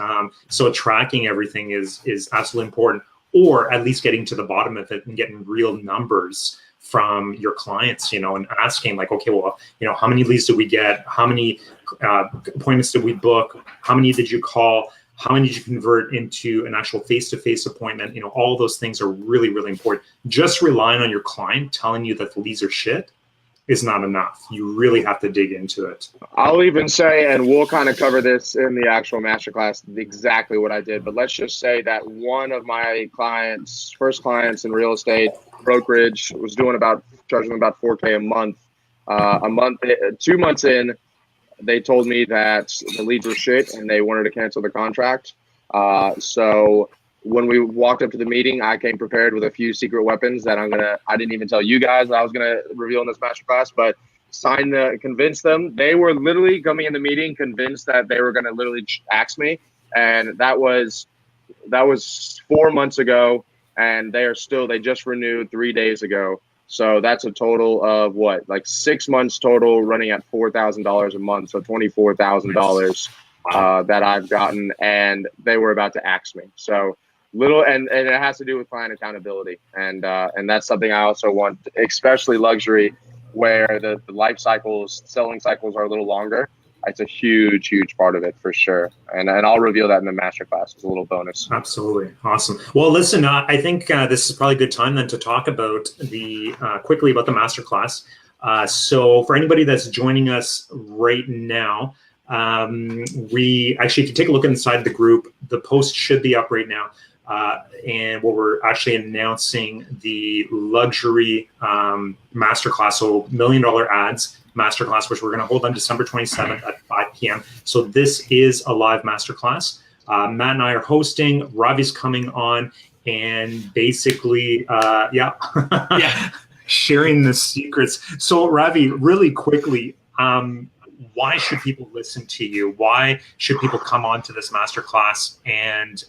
So tracking everything is absolutely important, or at least getting to the bottom of it and getting real numbers from your clients, and asking like, okay, well, how many leads did we get? How many appointments did we book? How many did you call? How many did you convert into an actual face-to-face appointment? All those things are really, really important. Just relying on your client telling you that the leads are shit is not enough. You really have to dig into it.
I'll even say, and we'll kind of cover this in the actual masterclass, exactly what I did. But let's just say that one of my first clients in real estate brokerage was charging about $4K a month. 2 months in, they told me that the leads were shit and they wanted to cancel the contract. So when we walked up to the meeting, I came prepared with a few secret weapons that I didn't even tell you guys that I was going to reveal in this masterclass, but convince them. They were literally coming in the meeting convinced that they were going to literally axe me. And that was 4 months ago. And they just renewed 3 days ago. So that's a total of what, like 6 months total, running at $4,000 a month. So $24,000 that I've gotten, and they were about to axe me. So and it has to do with client accountability. And that's something I also want, especially luxury. where the life cycles, selling cycles are a little longer. It's a huge, huge part of it for sure. And I'll reveal that in the masterclass as a little bonus.
Absolutely. Awesome. Well, listen, I think this is probably a good time then to talk about quickly about the masterclass. So for anybody that's joining us right now, we actually, if you take a look inside the group, the post should be up right now. And what we're actually announcing the luxury masterclass, so $1 Million Ads masterclass, which we're going to hold on December 27th at 5 p.m. So this is a live masterclass. Matt and I are hosting. Ravi's coming on, and basically, sharing the secrets. So Ravi, really quickly, why should people listen to you? Why should people come on to this masterclass? And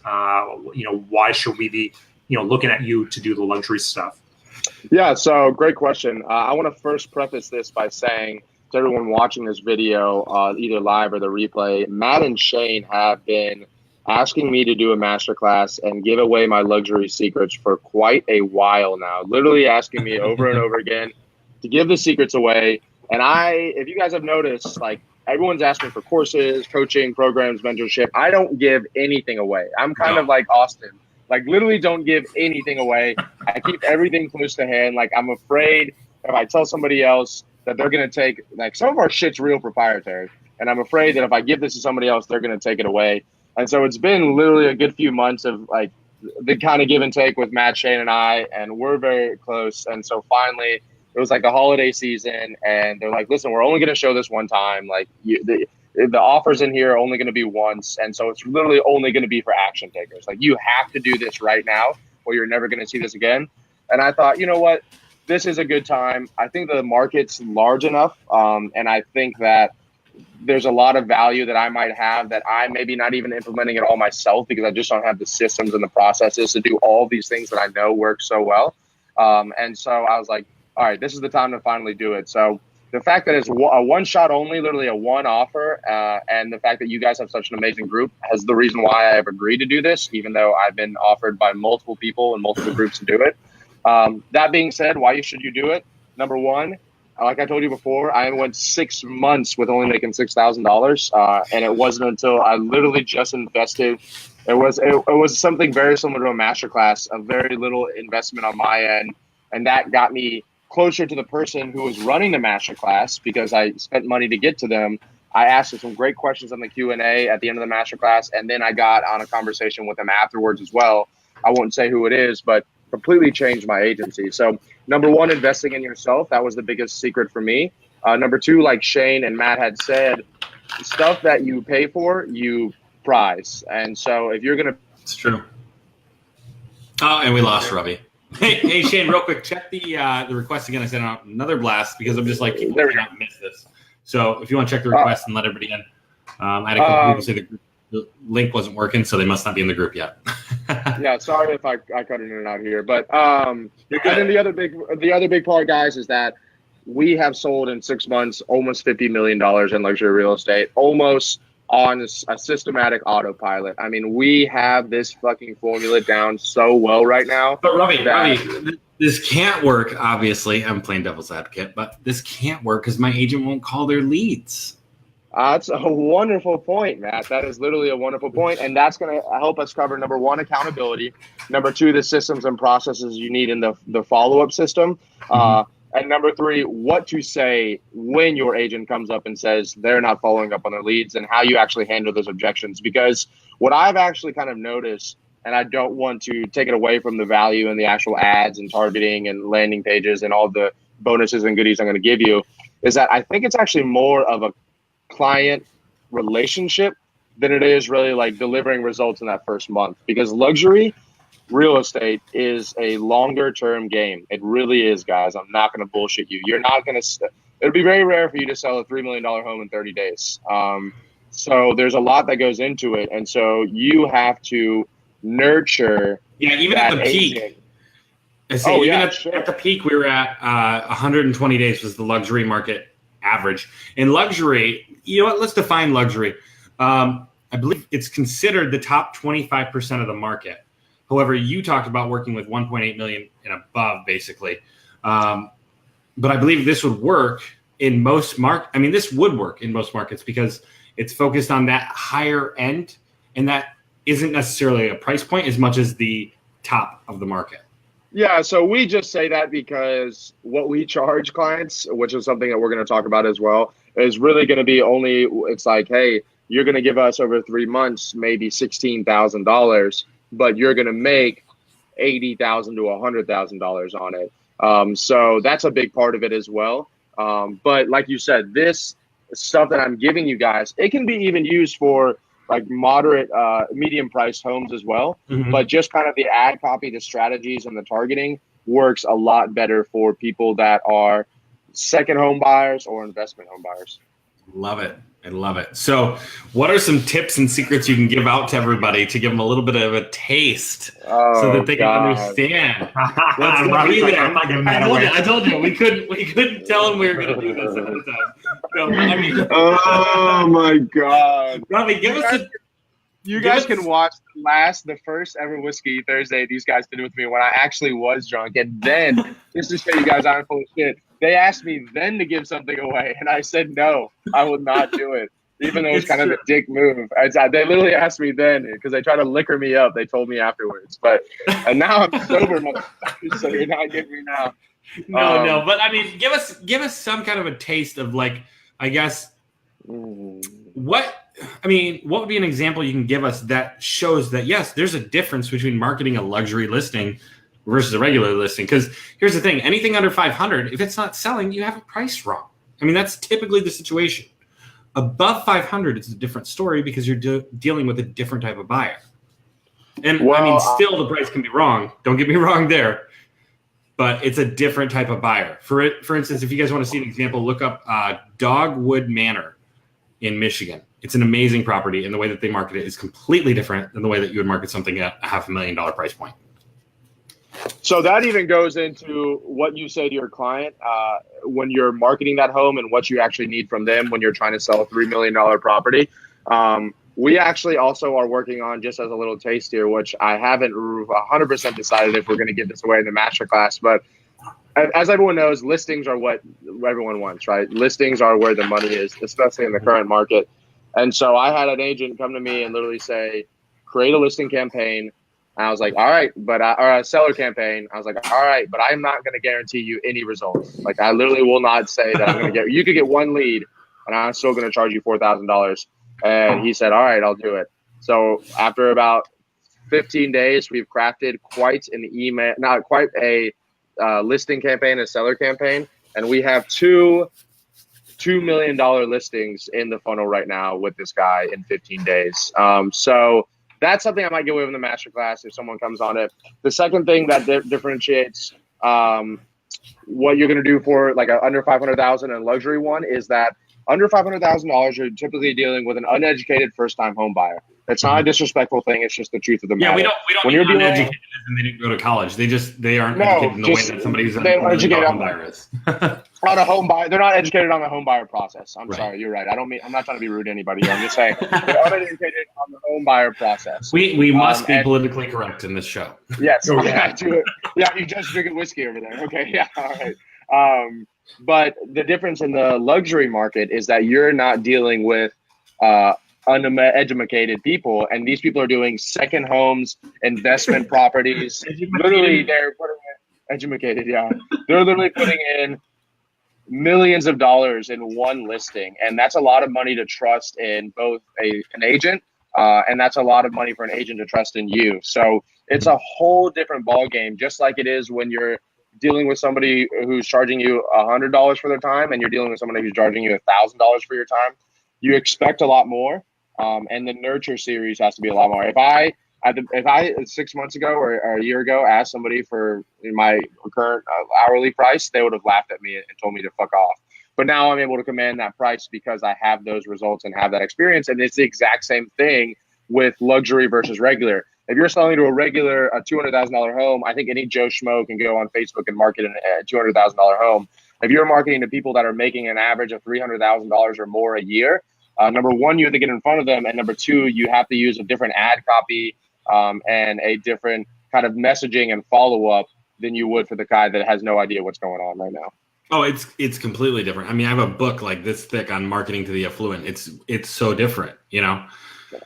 why should we be looking at you to do the luxury stuff?
Yeah, so great question. I want to first preface this by saying to everyone watching this video, either live or the replay, Matt and Shane have been asking me to do a masterclass and give away my luxury secrets for quite a while now, literally asking me over and over again to give the secrets away. And if you guys have noticed, like, everyone's asking for courses, coaching, programs, mentorship. I don't give anything away. I'm kind of like Austin. Like, literally don't give anything away. I keep everything close to hand. Like, I'm afraid if I tell somebody else that they're going to take, like, some of our shit's real proprietary. And I'm afraid that if I give this to somebody else, they're going to take it away. And so it's been literally a good few months of, like, the kind of give and take with Matt, Shane, and I. And we're very close. And so finally, it was like the holiday season. And they're like, listen, we're only going to show this one time. Like, the offers in here are only going to be once. And so it's literally only going to be for action takers. Like, you have to do this right now or you're never going to see this again. And I thought, you know what? This is a good time. I think the market's large enough. And I think that there's a lot of value that I might have that I maybe not even implementing it all myself because I just don't have the systems and the processes to do all these things that I know work so well. And so I was like, all right, this is the time to finally do it. So the fact that it's a one shot only, literally a one offer, and the fact that you guys have such an amazing group has the reason why I have agreed to do this, even though I've been offered by multiple people and multiple groups to do it. That being said, why should you do it? Number one, like I told you before, I went 6 months with only making $6,000, and it wasn't until I literally just invested. It was something very similar to a masterclass, a very little investment on my end, and that got me closer to the person who was running the masterclass because I spent money to get to them. I asked her some great questions on the Q&A at the end of the masterclass, and then I got on a conversation with them afterwards as well. I won't say who it is, but completely changed my agency. So number one, investing in yourself. That was the biggest secret for me. Number two, like Shane and Matt had said, stuff that you pay for, you prize. And so if you're going to...
It's true. Oh, and we lost Ravi. Hey, Shane, real quick, check the request again. I sent out another blast because I'm just like, people cannot miss this. So if you want to check the request and let everybody in. I had a couple people say the link wasn't working, so they must not be in the group yet.
Yeah, sorry if I cut it in and out here. But and then the other big part, guys, is that we have sold in 6 months almost $50 million in luxury real estate, almost on a systematic autopilot. I mean, we have this fucking formula down so well right now.
But Ravi, this can't work, obviously. I'm playing devil's advocate, but this can't work because my agent won't call their leads.
That's a wonderful point, Matt. That is literally a wonderful point. And that's going to help us cover, number one, accountability. Number two, the systems and processes you need in the follow-up system. And number three, what to say when your agent comes up and says they're not following up on their leads and how you actually handle those objections. Because what I've actually kind of noticed, and I don't want to take it away from the value and the actual ads and targeting and landing pages and all the bonuses and goodies I'm going to give you, is that I think it's actually more of a client relationship than it is really like delivering results in that first month. Because luxury real estate is a longer term game. It really is, guys. I'm not going to bullshit you. You're not going to, it'll be very rare for you to sell a $3 million home in 30 days. So there's a lot that goes into it. And so you have to nurture.
Yeah, even at the peak. At the peak, we were at 120 days was the luxury market average. In luxury, you know what? Let's define luxury. I believe it's considered the top 25% of the market. However, you talked about working with 1.8 million and above, basically. but I believe this would work in most this would work in most markets because it's focused on that higher end, and that isn't necessarily a price point as much as the top of the market.
Yeah, so we just say that because what we charge clients, which is something that we're going to talk about as well, is really going to be it's like, hey, you're going to give us over 3 months, maybe $16,000, but you're going to make $80,000 to $100,000 on it. So that's a big part of it as well. But like you said, this stuff that I'm giving you guys, it can be even used for like moderate, medium priced homes as well.
Mm-hmm.
But just kind of the ad copy, the strategies and the targeting works a lot better for people that are second home buyers or investment home buyers.
Love it. I love it. So what are some tips and secrets you can give out to everybody to give them a little bit of a taste so that they can understand?
I'm not giving that away.
I told you we couldn't tell them we were going to do this at the time. No,
oh my God.
Robbie, give us a...
You guys can watch the first ever Whiskey Thursday these guys did with me when I actually was drunk. And then, just to show you guys I'm full of shit, they asked me then to give something away. And I said, no, I will not do it. Even though it's kind of a dick move. They literally asked me then because they tried to liquor me up. They told me afterwards. And now I'm sober, motherfucker, so you're not getting me now.
No, but I mean, give us some kind of a taste of like, I guess, what would be an example you can give us that shows that, yes, there's a difference between marketing a luxury listing versus a regular listing? Because here's the thing, anything under 500, if it's not selling, you have it priced wrong. I mean, that's typically the situation. Above 500, it's a different story because you're dealing with a different type of buyer. And still the price can be wrong. Don't get me wrong there. But it's a different type of buyer. For instance, if you guys want to see an example, look up Dogwood Manor in Michigan. It's an amazing property, and the way that they market it is completely different than the way that you would market something at a $500,000 price point.
So that even goes into what you say to your client when you're marketing that home and what you actually need from them when you're trying to sell a $3 million property. We actually also are working on, just as a little taste here, which I haven't 100% decided if we're going to give this away in the masterclass, but as everyone knows, listings are what everyone wants, right? Listings are where the money is, especially in the current market. And so I had an agent come to me and literally say, create a listing campaign. And I was like, all right, or a seller campaign. I was like, all right, but I'm not going to guarantee you any results. Like, I literally will not say that I'm going to you could get one lead and I'm still going to charge you $4,000. And he said, all right, I'll do it. So after about 15 days, we've crafted quite a listing campaign, a seller campaign. And we have two $2 million listings in the funnel right now with this guy in 15 days. So that's something I might give away in the masterclass if someone comes on it. The second thing that differentiates what you're going to do for like a under 500,000 and luxury one is that under $500,000, you're typically dealing with an uneducated first-time home buyer. It's not a disrespectful thing. It's just the truth of the matter.
Yeah, we don't when you're uneducated and they didn't go to college. They aren't educated in the way that somebody's educated home buyer is.
On a home buyer, they're not educated on the home buyer process. I'm sorry, you're right. I'm not trying to be rude to anybody here. I'm just saying they're uneducated on the home buyer process.
We must be politically correct in this show.
Yes. Okay. Yeah, you just drinking whiskey over there. Okay. Yeah. All right. But the difference in the luxury market is that you're not dealing with uneducated people, and these people are doing second homes, investment properties. Literally, they're putting in, educated. Yeah, they're literally putting in millions of dollars in one listing, and that's a lot of money to trust in both an agent, and that's a lot of money for an agent to trust in you. So it's a whole different ball game, just like it is when you're dealing with somebody who's charging you $100 for their time and you're dealing with somebody who's charging you $1,000 for your time. You expect a lot more, and the nurture series has to be a lot more. If I 6 months ago or a year ago asked somebody for my current hourly price, they would have laughed at me and told me to fuck off. But now I'm able to command that price because I have those results and have that experience. And it's the exact same thing with luxury versus regular. If you're selling to a $200,000 home, I think any Joe Schmo can go on Facebook and market a $200,000 home. If you're marketing to people that are making an average of $300,000 or more a year, number one, you have to get in front of them. And number two, you have to use a different ad copy and a different kind of messaging and follow-up than you would for the guy that has no idea what's going on right now.
Oh, it's completely different. I mean, I have a book like this thick on marketing to the affluent. It's so different, you know.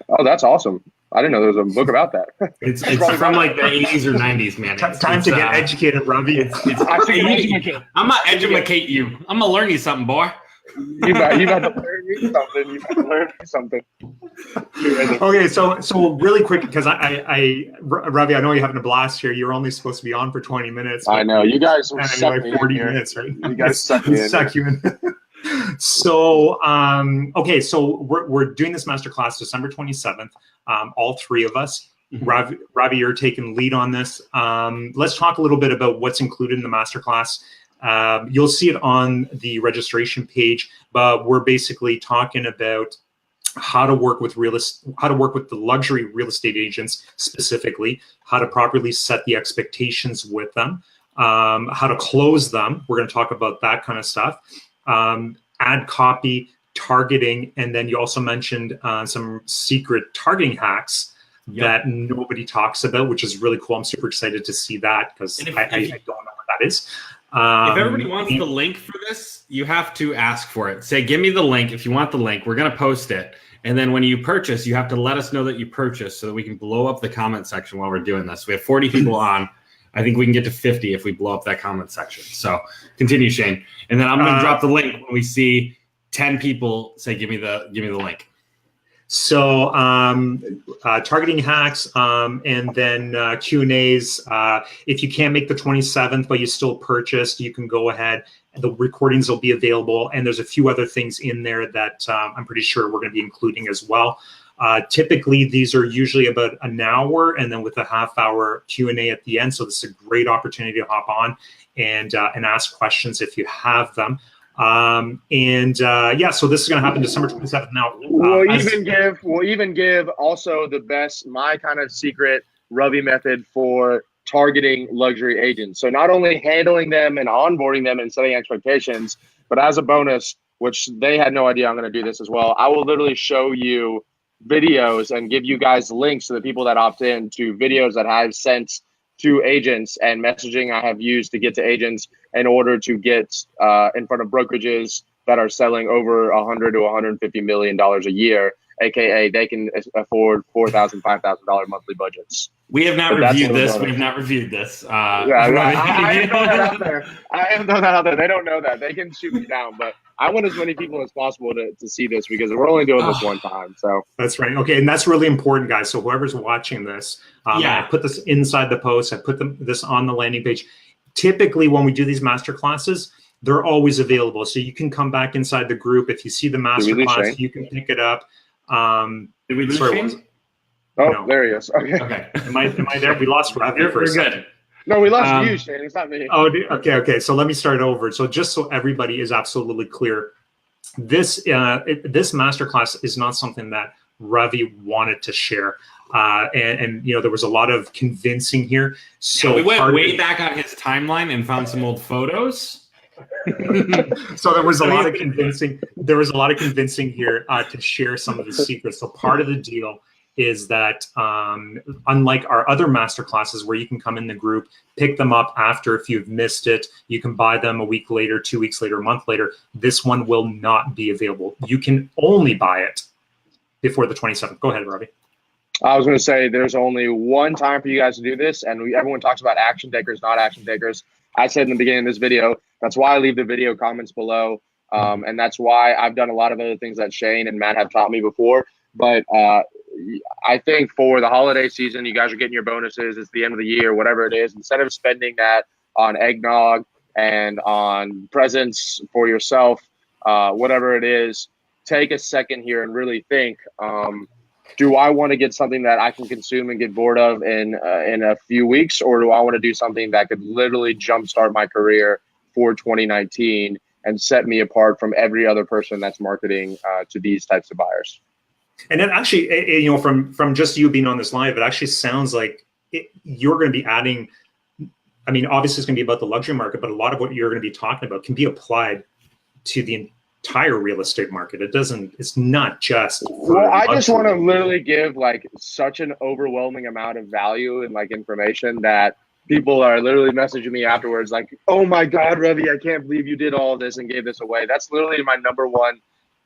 Oh, that's awesome. I didn't know there was a book about that.
It's from like the 80s or 90s, man.
Time to get educated, Ravi.
I'm gonna educate you. I'm gonna learn you something, boy.
You about to learn me something. You about to learn me something.
Okay, so really quick, because Ravi, I know you're having a blast here. You're only supposed to be on for 20 minutes.
I know you guys suck
like 40 minutes, right?
You guys suck
you in. So okay, so we're doing this masterclass December 27th. All three of us. Mm-hmm. Ravi, you're taking lead on this. Let's talk a little bit about what's included in the masterclass. You'll see it on the registration page, but we're basically talking about how to work with the luxury real estate agents specifically, how to properly set the expectations with them, how to close them. We're going to talk about that kind of stuff. Ad copy, targeting, and then you also mentioned some secret targeting hacks that nobody talks about, which is really cool. I'm super excited to see that because I don't know what that is.
If everybody wants the link for this, you have to ask for it. Say, give me the link. If you want the link, we're going to post it. And then when you purchase, you have to let us know that you purchased so that we can blow up the comment section while we're doing this. We have 40 people on. I think we can get to 50 if we blow up that comment section. So continue, Shane. And then I'm going to drop the link when we see 10 people say, give me the link.
So targeting hacks and then Q&As. If you can't make the 27th, but you still purchased, you can go ahead. The recordings will be available. And there's a few other things in there that I'm pretty sure we're going to be including as well. Typically, these are usually about an hour and then with a half-hour Q&A at the end. So this is a great opportunity to hop on and ask questions if you have them. So this is going to happen December 27th. Now,
we'll even give also the best, my kind of secret Ravi method for targeting luxury agents. So not only handling them and onboarding them and setting expectations, but as a bonus, which they had no idea I'm going to do this as well, I will literally show you videos and give you guys links to the people that opt in to videos that I've sent to agents and messaging I have used to get to agents in order to get in front of brokerages that are selling over $100 to $150 million a year, aka they can afford $4,000, $5,000 monthly budgets.
We have not reviewed this. We have not reviewed this.
I am throwing that out there. They don't know that. They can shoot me down, but I want as many people as possible to see this because we're only doing this one time. So
that's right. Okay, and that's really important, guys. So whoever's watching this, I put this inside the post. I put this on the landing page. Typically, when we do these master classes, they're always available. So you can come back inside the group. If you see the master class, you can pick it up.
Did we lose Shane?
Oh, no. There he is. Okay.
Am I there? We lost Ravi for a second.
No, we lost you, Shane. It's not me.
Oh, okay. So let me start over. So just so everybody is absolutely clear, this masterclass is not something that Ravi wanted to share. And there was a lot of convincing here. So
we went way back on his timeline and found some old photos.
So there was a lot of convincing. There was a lot of convincing here to share some of the secrets. So part of the deal is that unlike our other master classes where you can come in the group, pick them up after if you've missed it, you can buy them a week later, 2 weeks later, a month later. This one will not be available. You can only buy it before the 27th. Go ahead, Ravi.
I was going to say there's only one time for you guys to do this, and everyone talks about action takers, not action takers. I said in the beginning of this video, that's why I leave the video comments below, and that's why I've done a lot of other things that Shane and Matt have taught me before. But I think for the holiday season, you guys are getting your bonuses. It's the end of the year, whatever it is. Instead of spending that on eggnog and on presents for yourself, whatever it is, take a second here and really think, do I want to get something that I can consume and get bored of in a few weeks, or do I want to do something that could literally jumpstart my career for 2019 and set me apart from every other person that's marketing to these types of buyers?
And then actually, from just you being on this live, it actually sounds like you're going to be adding. I mean, obviously, it's going to be about the luxury market, but a lot of what you're going to be talking about can be applied to the entire real estate market. It's not just.
Well, I just want to literally give like such an overwhelming amount of value and like information that people are literally messaging me afterwards like, oh my God, Ravi, I can't believe you did all this and gave this away. That's literally my number one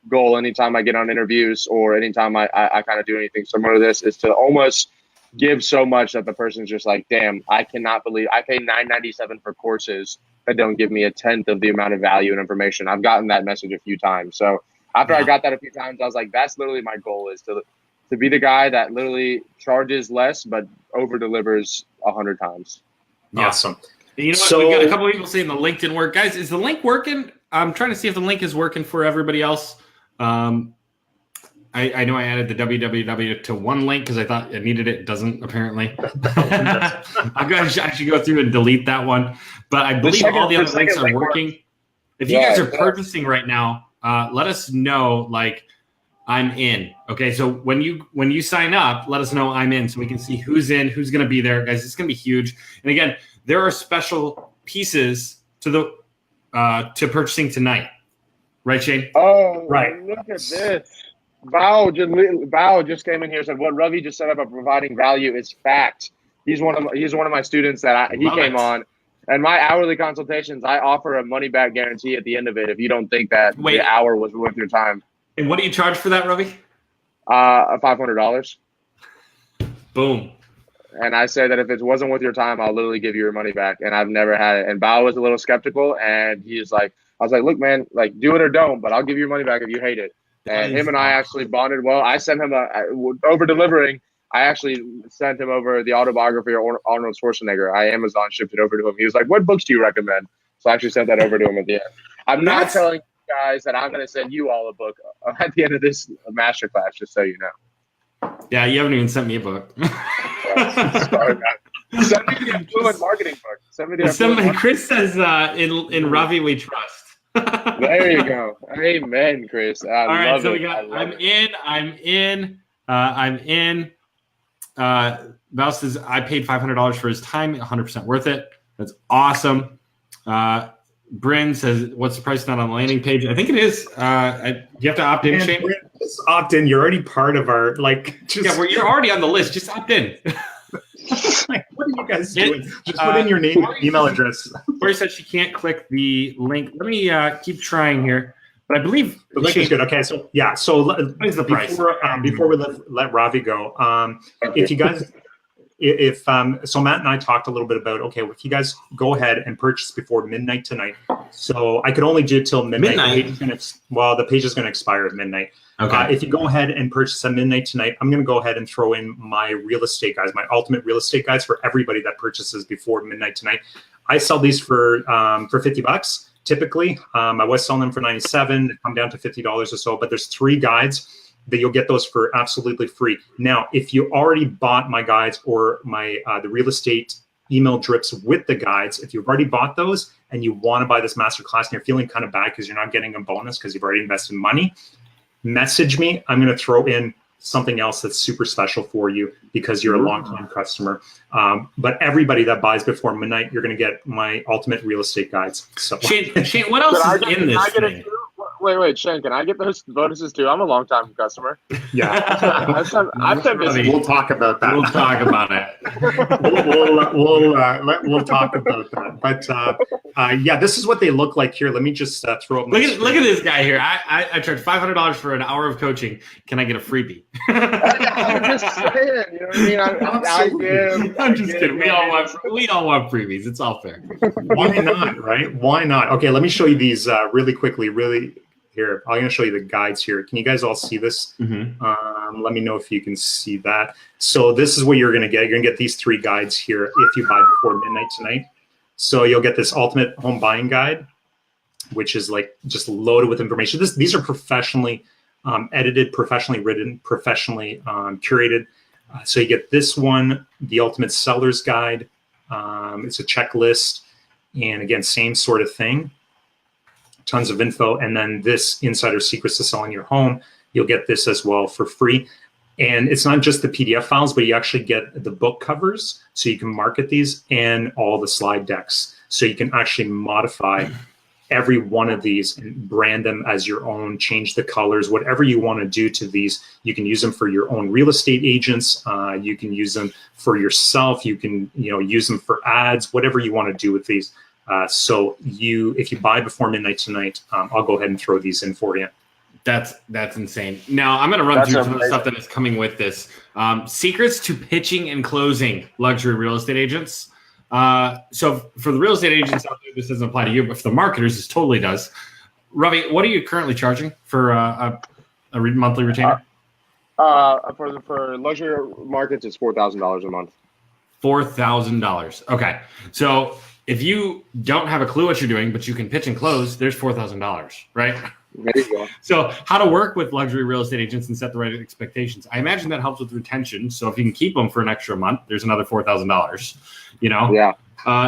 goal anytime I get on interviews or anytime I kind of do anything similar to this, is to almost give so much that the person's just like, damn, I cannot believe I pay $9.97 for courses that don't give me a tenth of the amount of value and information. I've gotten that message a few times. So after I got that a few times, I was like, that's literally my goal, is to be the guy that literally charges less but over delivers 100 times.
Awesome.
You know what? We've got a couple of people saying the link didn't work. Guys, is the link working? I'm trying to see if the link is working for everybody else. I know I added the www to one link because I thought I needed it. It doesn't, apparently. I should go through and delete that one. But I believe all the other links are working. If you guys are purchasing right now, let us know, like, I'm in. Okay, so when you sign up, let us know I'm in so we can see who's in, who's going to be there. Guys, it's going to be huge. And again, there are special pieces to the to purchasing tonight. Right, Shane?
Oh,
right.
Look at this. Bao just came in here and said what Ravi just said about providing value is fact. He's one of my students that he came on. And my hourly consultations, I offer a money back guarantee at the end of it if you don't think that the hour was worth your time.
And what do you charge for that, Ravi?
$500.
Boom.
And I say that if it wasn't worth your time, I'll literally give you your money back. And I've never had it. And Bao was a little skeptical, and he's like, I was like, look, man, like, do it or don't, but I'll give you your money back if you hate it. And him and I actually bonded well. I sent him over delivering. I actually sent him over the autobiography of Arnold Schwarzenegger. I Amazon shipped it over to him. He was like, what books do you recommend? So I actually sent that over to him at the end. I'm not telling you guys that I'm going to send you all a book at the end of this masterclass, just so you know.
Yeah, you haven't even sent me a book.
Sorry, man. Send me the Influent Marketing book. Send me the
Chris says, in Ravi we trust.
There you go. Amen, Chris.
All right, so we got I'm in. Val says, I paid $500 for his time, 100% worth it. That's awesome. Bryn says, what's the price not on the landing page? I think it is. You have to opt in, Shane?
Just opt in. You're already part of our,
you're already on the list. Just opt in.
Like, what are you guys doing? Just put in your name and email address.
Lori said she can't click the link. Let me keep trying here. But I believe
the link is good. Okay, so yeah. So
what is the price?
Before we let Ravi go, if you guys, so Matt and I talked a little bit about, okay, if you guys go ahead and purchase before midnight tonight, so I could only do it till midnight. The page is going to expire at midnight. Okay. If you go ahead and purchase at midnight tonight, I'm going to go ahead and throw in my real estate guides, my ultimate real estate guides for everybody that purchases before midnight tonight. I sell these for $50 typically. I was selling them for $97. They come down to $50 or so, but there's 3 guides that you'll get those for absolutely free. Now, if you already bought my guides or my the real estate email drips with the guides, if you've already bought those and you want to buy this masterclass and you're feeling kind of bad because you're not getting a bonus because you've already invested money, message me. I'm going to throw in something else that's super special for you because you're a long-time customer. But everybody that buys before midnight, you're going to get my ultimate real estate guides. So
Shane, what else is in this thing?
Wait, Shane, can I get those bonuses too? I'm a long-time customer.
Yeah.
I've done business.
We'll talk about that.
We'll talk about it.
We'll talk about that. But yeah, this is what they look like here. Let me just throw up my
look at this guy here. I charge $500 for an hour of coaching. Can I get a freebie?
I'm just saying. You know what I mean?
I'm just kidding. We all want freebies. It's all fair.
Why not, right? Why not? Okay, let me show you these really quickly. Here, I'm going to show you the guides here. Can you guys all see this? Mm-hmm. Let me know if you can see that. So this is what you're going to get. You're going to get these 3 guides here if you buy before midnight tonight. So you'll get this ultimate home buying guide, which is like just loaded with information. These are professionally edited, professionally written, professionally curated. So you get this one, the ultimate seller's guide. It's a checklist. And again, same sort of thing. Tons of info. And then this Insider Secrets to Selling Your Home, you'll get this as well for free. And it's not just the PDF files, but you actually get the book covers so you can market these and all the slide decks. So you can actually modify every one of these and brand them as your own, change the colors, whatever you want to do to these. You can use them for your own real estate agents. You can use them for yourself. You can, use them for ads, whatever you want to do with these. So if you buy before midnight tonight, I'll go ahead and throw these in for you.
That's insane. Now I'm going to run through some of the stuff that is coming with this. Secrets to pitching and closing luxury real estate agents. So for the real estate agents out there, this doesn't apply to you, but for the marketers, this totally does. Ravi, what are you currently charging for a monthly retainer?
For luxury markets, it's $4,000 a month.
$4,000. Okay. So if you don't have a clue what you're doing, but you can pitch and close, there's $4,000, right?
There you go.
So how to work with luxury real estate agents and set the right expectations. I imagine that helps with retention. So if you can keep them for an extra month, there's another $4,000,
Yeah.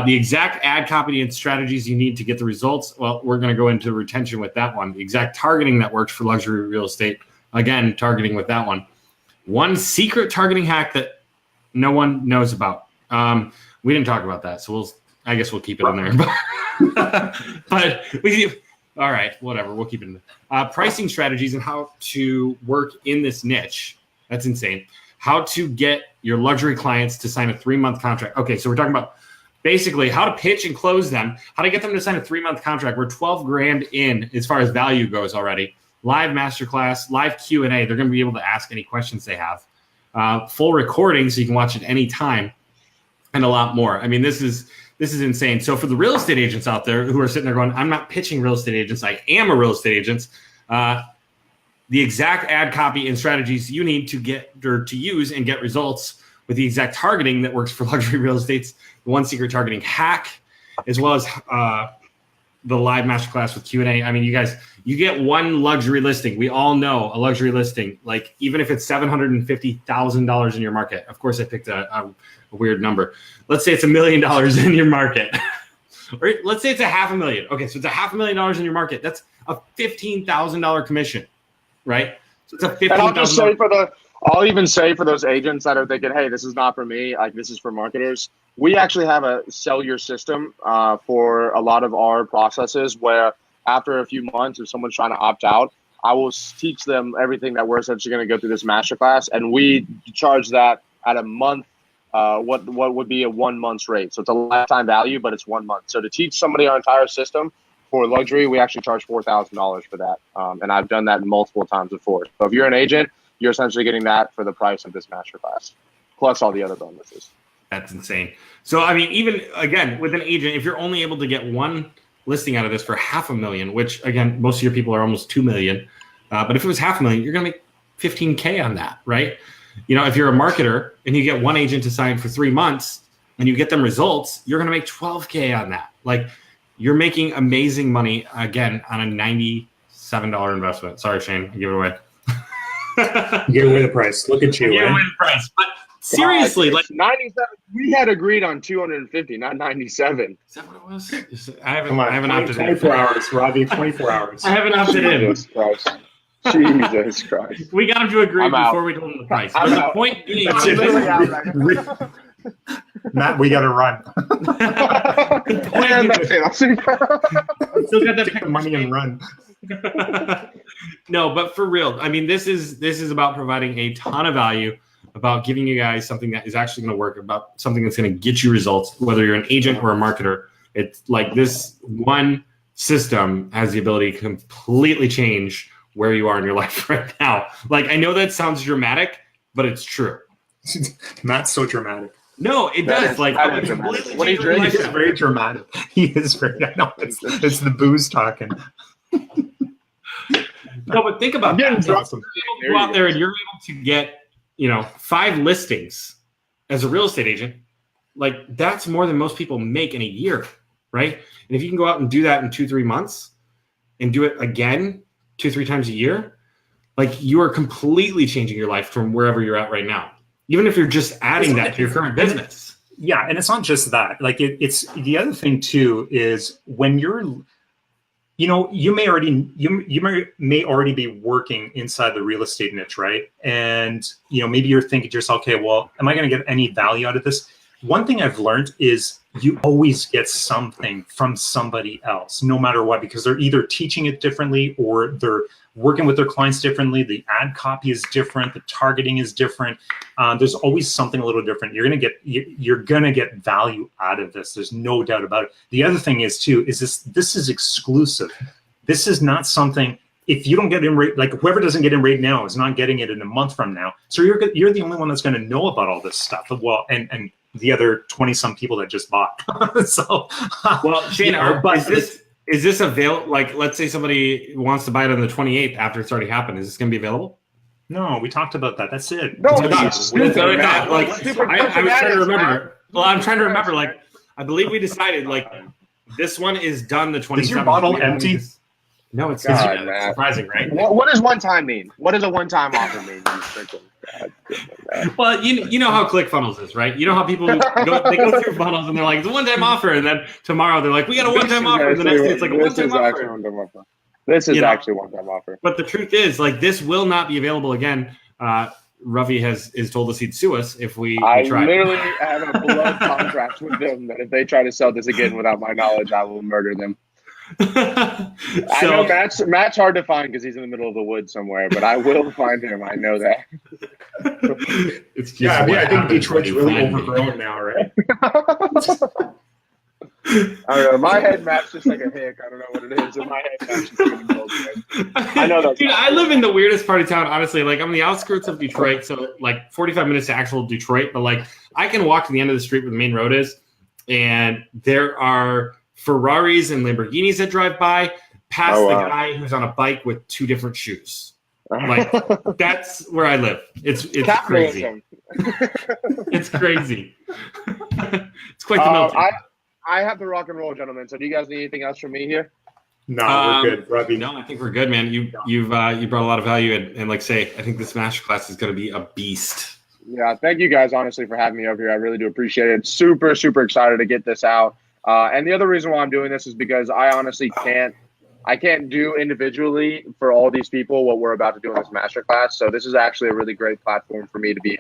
The exact ad copy and strategies you need to get the results. Well, we're going to go into retention with that one. The exact targeting that works for luxury real estate. Again, targeting with that one. One secret targeting hack that no one knows about. We didn't talk about that. So I guess we'll keep it in there. But all right, whatever. We'll keep it in there. Pricing strategies and how to work in this niche. That's insane. How to get your luxury clients to sign a 3-month contract. Okay, so we're talking about basically how to pitch and close them, how to get them to sign a 3-month contract. We're 12 grand in as far as value goes already. Live masterclass, live Q&A. They're going to be able to ask any questions they have. Full recording so you can watch it any time, and a lot more. I mean, this is insane. So for the real estate agents out there who are sitting there going, I'm not pitching real estate agents, I am a real estate agent. The exact ad copy and strategies you need to get or to use and get results with the exact targeting that works for luxury real estates. The one secret targeting hack, as well as the live masterclass with Q&A. I mean, you guys, you get one luxury listing. We all know a luxury listing, like even if it's $750,000 in your market. Of course, I picked a weird number. Let's say it's $1 million in your market. Or let's say it's $500,000. Okay, so it's $500,000 in your market. That's a $15,000 commission, right? So it's a $15,000.
I'll even say for those agents that are thinking, hey, this is not for me, like this is for marketers. We actually have a sell your system for a lot of our processes where after a few months, if someone's trying to opt out, I will teach them everything that we're essentially going to go through this masterclass, and we charge that at a month. What would be a 1 month's rate. So it's a lifetime value, but it's 1 month. So to teach somebody our entire system for luxury, we actually charge $4,000 for that. And I've done that multiple times before. So if you're an agent, you're essentially getting that for the price of this masterclass, plus all the other bonuses.
That's insane. So, I mean, even again, with an agent, if you're only able to get one listing out of this for $500,000, which again, most of your people are almost 2 million. But if it was $500,000, you're going to make 15K on that, right? If you're a marketer and you get one agent to sign for 3 months and you get them results, you're going to make 12K on that. Like, you're making amazing money, again, on a $97 investment. Sorry, Shane, I give it away.
Give away the price. Look at you.
Give away the price. But seriously, like
97, we had agreed on 250, not 97.
Is that what it was? I haven't opted in.
24 hours, Ravi, 24 hours.
I haven't opted in.
Jesus Christ. Jesus Christ.
We got him to agree before we told him the price. But the point being,
Matt, we got to run.
Still got that
Take the money and run.
No, but for real, I mean, this is about providing a ton of value, about giving you guys something that is actually going to work, about something that's going to get you results, whether you're an agent or a marketer. It's like this one system has the ability to completely change where you are in your life right now. Like, I know that sounds dramatic, but it's true.
Matt's so dramatic.
No, it does. Like,
what he drinks
is very dramatic. He is very. I know it's the booze talking.
No, but think about that.
Awesome.
You go out there and you're able to get, 5 listings as a real estate agent. Like, that's more than most people make in a year, right? And if you can go out and do that in 2-3 months and do it again 2-3 times a year, like, you are completely changing your life from wherever you're at right now. Even if you're just adding that to your current business.
Yeah, and it's not just that. Like, it's the other thing too is when you're, you may already be working inside the real estate niche, right? And maybe you're thinking to yourself, okay, well, am I going to get any value out of this? One thing I've learned is you always get something from somebody else, no matter what, because they're either teaching it differently or they're working with their clients differently. The ad copy is different. The targeting is different. There's always something a little different. You're gonna get value out of this. There's no doubt about it. The other thing is too, is this is exclusive. This is not something, if you don't get in right, like whoever doesn't get in right now is not getting it in a month from now. So you're the only one that's going to know about all this stuff. Well, and the other 20 some people that just bought. So,
well, Shane, is this available? Like, let's say somebody wants to buy it on the 28th after it's already happened. Is this going to be available?
No, we talked about that. That's it.
No,
I'm trying to remember. Well, I'm trying to remember. Like, I believe we decided like this one is done the 27th.
Is your bottle empty?
No, it's surprising, right?
What does one time mean? What does a one-time offer mean?
Well, you know how ClickFunnels is, right? You know how people go through funnels and they're like, it's a one-time offer, and then tomorrow they're like, we got a one-time offer, and the next day it's like a one-time offer.
This is actually a one-time offer.
But the truth is, like, this will not be available again. Ravi has told us he'd sue us if we try.
I literally have a blood contract with them that if they try to sell this again without my knowledge, I will murder them. I know Matt's hard to find because he's in the middle of the woods somewhere, but I will find him. I know that.
It's just I
think Detroit's really overgrown now, right?
I don't know. My head, Matt's just like a hick. I don't know what it is. In my head, Matt's just like a gold head. I know that.
Dude, I live in the weirdest part of town, honestly. Like, I'm on the outskirts of Detroit, so like 45 minutes to actual Detroit, but like I can walk to the end of the street where the main road is, and there are Ferraris and Lamborghinis that drive by past the guy who's on a bike with two different shoes. Like, that's where I live. It's crazy. It's crazy. It's quite the melting.
I have the rock and roll, gentlemen. So do you guys need anything else from me here?
No, we're good, Ravi.
No, I think we're good, man. You brought a lot of value, and like say, I think this masterclass is going to be a beast.
Yeah, thank you guys, honestly, for having me over here. I really do appreciate it. Super, super excited to get this out. And the other reason why I'm doing this is because I honestly can't do individually for all these people what we're about to do in this masterclass. So this is actually a really great platform for me to be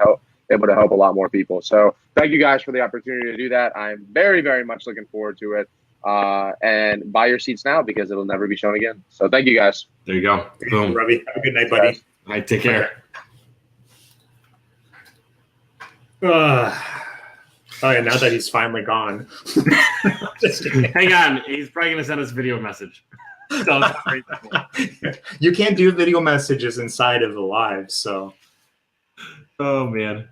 able to help a lot more people. So thank you guys for the opportunity to do that. I'm very, very much looking forward to it. And buy your seats now because it'll never be shown again. So thank you guys.
There you go. Boom.
Ravi, have a good night, buddy.
All right, take care.
Oh, yeah, now that he's finally gone.
Hang on. He's probably going to send us a video message. So
you can't do video messages inside of the live, so.
Oh, man.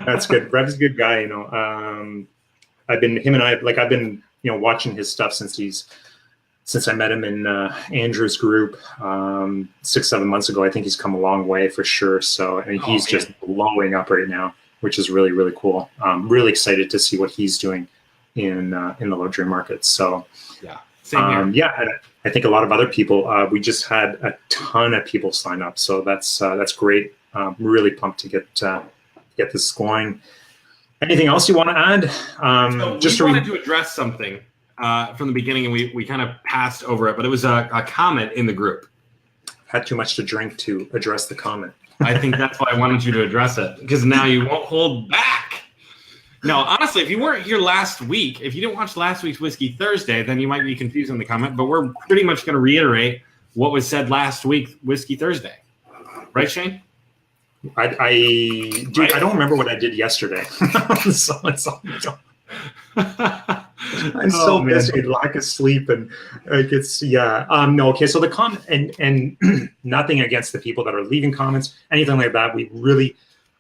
That's good. Rev's a good guy, you know. I've been watching his stuff since I met him in Andrew's group 6-7 months ago. I think he's come a long way for sure. So, I mean, he's just blowing up right now, which is really, really cool. I'm really excited to see what he's doing in the luxury market. So,
yeah, same here.
Yeah, and I think a lot of other people. We just had a ton of people sign up, so that's great. Really pumped to get this going. Anything else you want to add?
So we wanted to address something from the beginning, and we kind of passed over it, but it was a comment in the group.
Had too much to drink to address the comment.
I think that's why I wanted you to address it, because now you won't hold back. No, honestly, if you weren't here last week, if you didn't watch last week's Whiskey Thursday, then you might be confused in the comment, but we're pretty much going to reiterate what was said last week, Whiskey Thursday. Right, Shane?
I don't remember what I did yesterday. I'm so busy, lack of sleep, and like it's no. Okay, so the comment and nothing against the people that are leaving comments, anything like that.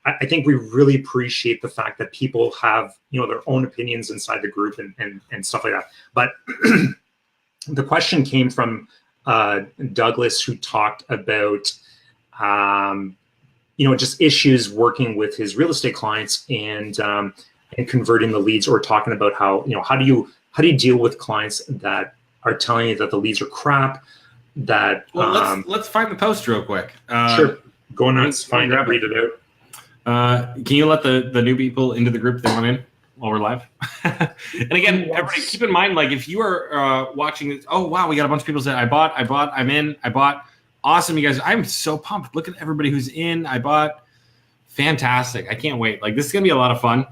I think we really appreciate the fact that people have their own opinions inside the group and stuff like that. But the question came from Douglas, who talked about just issues working with his real estate clients and converting the leads, or talking about how do you deal with clients that are telling you that the leads are crap.
Let's find the post real quick.
Sure, go nuts, find it, read it out.
Can you let the new people into the group that want in while we're live? And again, everybody keep in mind, like if you are watching this, oh wow, we got a bunch of people saying I bought, I'm in, I bought. Awesome, you guys. I'm so pumped. Look at everybody who's in. I bought. Fantastic. I can't wait. Like, this is going to be a lot of fun.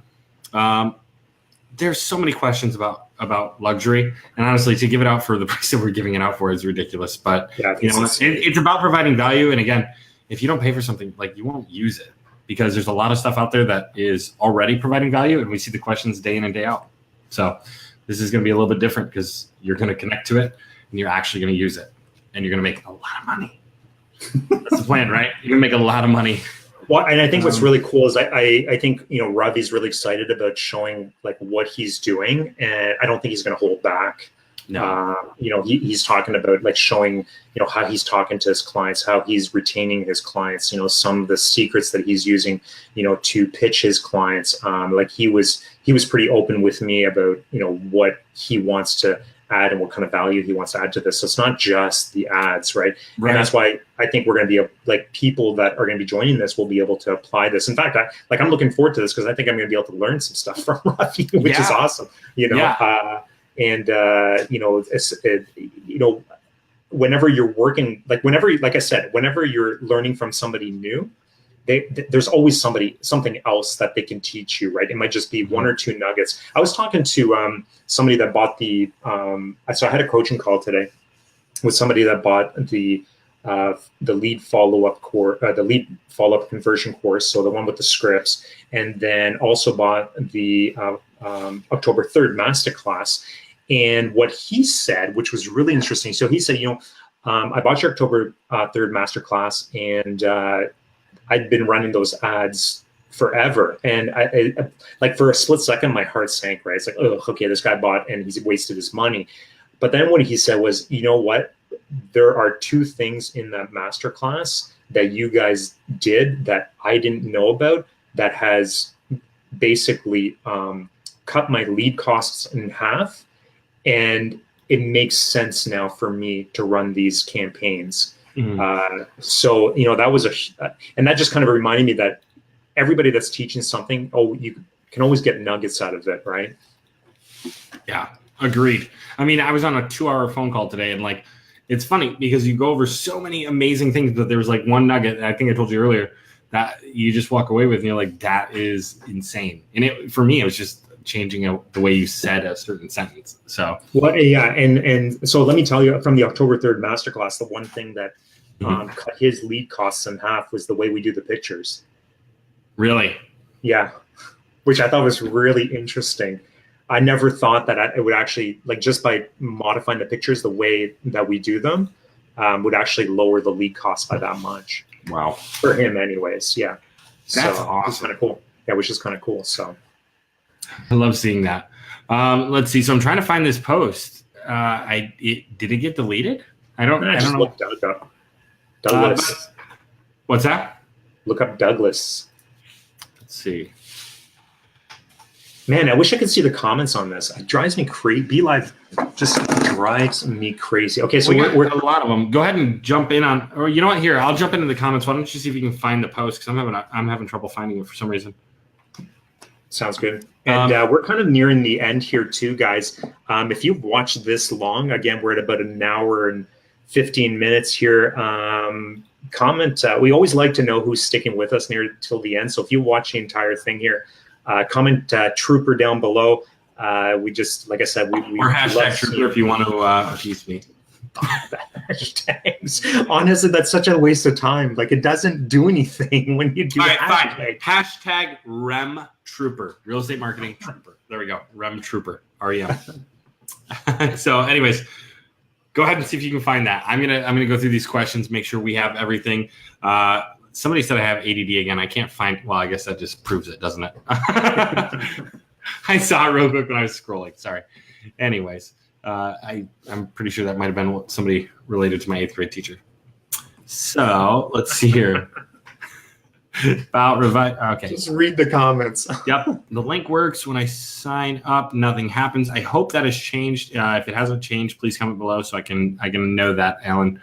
there's so many questions about luxury, and honestly, to give it out for the price that we're giving it out for is ridiculous. But it's about providing value. And again, if you don't pay for something, like, you won't use it, because there's a lot of stuff out there that is already providing value, and we see the questions day in and day out. So this is going to be a little bit different because you're going to connect to it and you're actually going to use it, and you're going to make a lot of money. That's the plan, right? You're going to make a lot of money.
Well, and I think what's really cool is I think, Ravi's really excited about showing like what he's doing, and I don't think he's going to hold back.
No.
He's talking about like showing, how he's talking to his clients, how he's retaining his clients, some of the secrets that he's using, to pitch his clients. Like he was pretty open with me about, what he wants to add and what kind of value he wants to add to this. So it's not just the ads, right? And that's why I think we're going to be like, people that are going to be joining this will be able to apply this. In fact, I'm looking forward to this because I think I'm going to be able to learn some stuff from Ravi, which is awesome. Whenever you're working, like I said, whenever you're learning from somebody new, there's always something else that they can teach you, right? It might just be one or two nuggets. I was talking to somebody that bought so I had a coaching call today with somebody that bought the lead follow-up course, the lead follow-up conversion course, so the one with the scripts, and then also bought the October 3rd Masterclass. And what he said, which was really interesting, so he said, I bought your October 3rd Masterclass, and I'd been running those ads forever. And I like, for a split second, my heart sank, right? It's like, oh, okay, this guy bought and he's wasted his money. But then what he said was, you know what? There are two things in that masterclass that you guys did that I didn't know about that has basically cut my lead costs in half. And it makes sense now for me to run these campaigns. So, that was and that just kind of reminded me that everybody that's teaching something, you can always get nuggets out of it, right?
Yeah, agreed. I mean, I was on a 2-hour phone call today, and like, it's funny because you go over so many amazing things, but there was like one nugget, and I think I told you earlier, that you just walk away with and you're like, that is insane. And for me, it was just changing the way you said a certain sentence. So
and so let me tell you, from the October 3rd Masterclass, the one thing that cut his lead costs in half was the way we do the pictures.
Really?
Yeah, which I thought was really interesting. I never thought that it would actually, like, just by modifying the pictures, the way that we do them would actually lower the lead cost by that much.
Wow.
For him anyways, yeah.
That's awesome.
It's kind of cool. Yeah, which is kind of cool, so.
I love seeing that. Let's see. So I'm trying to find this post. Did it get deleted? I don't know.
Look Doug up. Douglas.
What's that?
Look up Douglas.
Let's see.
Man, I wish I could see the comments on this. It drives me crazy. BeLive just drives me crazy. Okay, so
we're a lot of them. Go ahead and jump in on, or you know what? Here, I'll jump into the comments. Why don't you see if you can find the post? Because I'm having trouble finding it for some reason.
Sounds good. And we're kind of nearing the end here too, guys. If you've watched this long, again, we're at about an hour and 15 minutes here. Comment. We always like to know who's sticking with us near till the end. So if you watch the entire thing here, comment Trooper down below. We just, like I said,
or hashtag Trooper if you want to appease me.
Hashtags. Honestly, that's such a waste of time. Like, it doesn't do anything when you do
hashtag. Hashtag REM Trooper. Real estate marketing Trooper. There we go. REM Trooper. REM. So anyways, go ahead and see if you can find that. I'm gonna go through these questions, make sure we have everything. Somebody said I have ADD again. I can't find. Well, I guess that just proves it, doesn't it? I saw it real quick when I was scrolling. Sorry. Anyways, I'm pretty sure that might have been somebody related to my 8th grade teacher. So let's see here. About revive. Okay.
Just read the comments.
Yep. The link works when I sign up. Nothing happens. I hope that has changed. If it hasn't changed, please comment below so I can know that, Alan.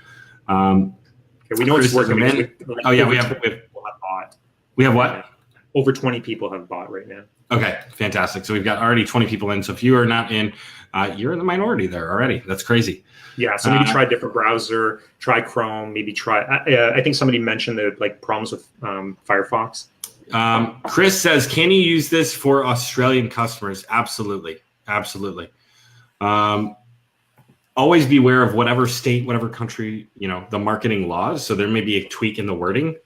We know it's working.
We have what?
Over 20 people have bought right now.
Okay, fantastic. So we've got already 20 people in. So if you are not in, you're in the minority there already. That's crazy.
Yeah. So maybe try a different browser. Try Chrome. Maybe try. I think somebody mentioned the problems with Firefox.
Chris says, can you use this for Australian customers? Absolutely. Absolutely. Always beware of whatever state, whatever country, the marketing laws. So there may be a tweak in the wording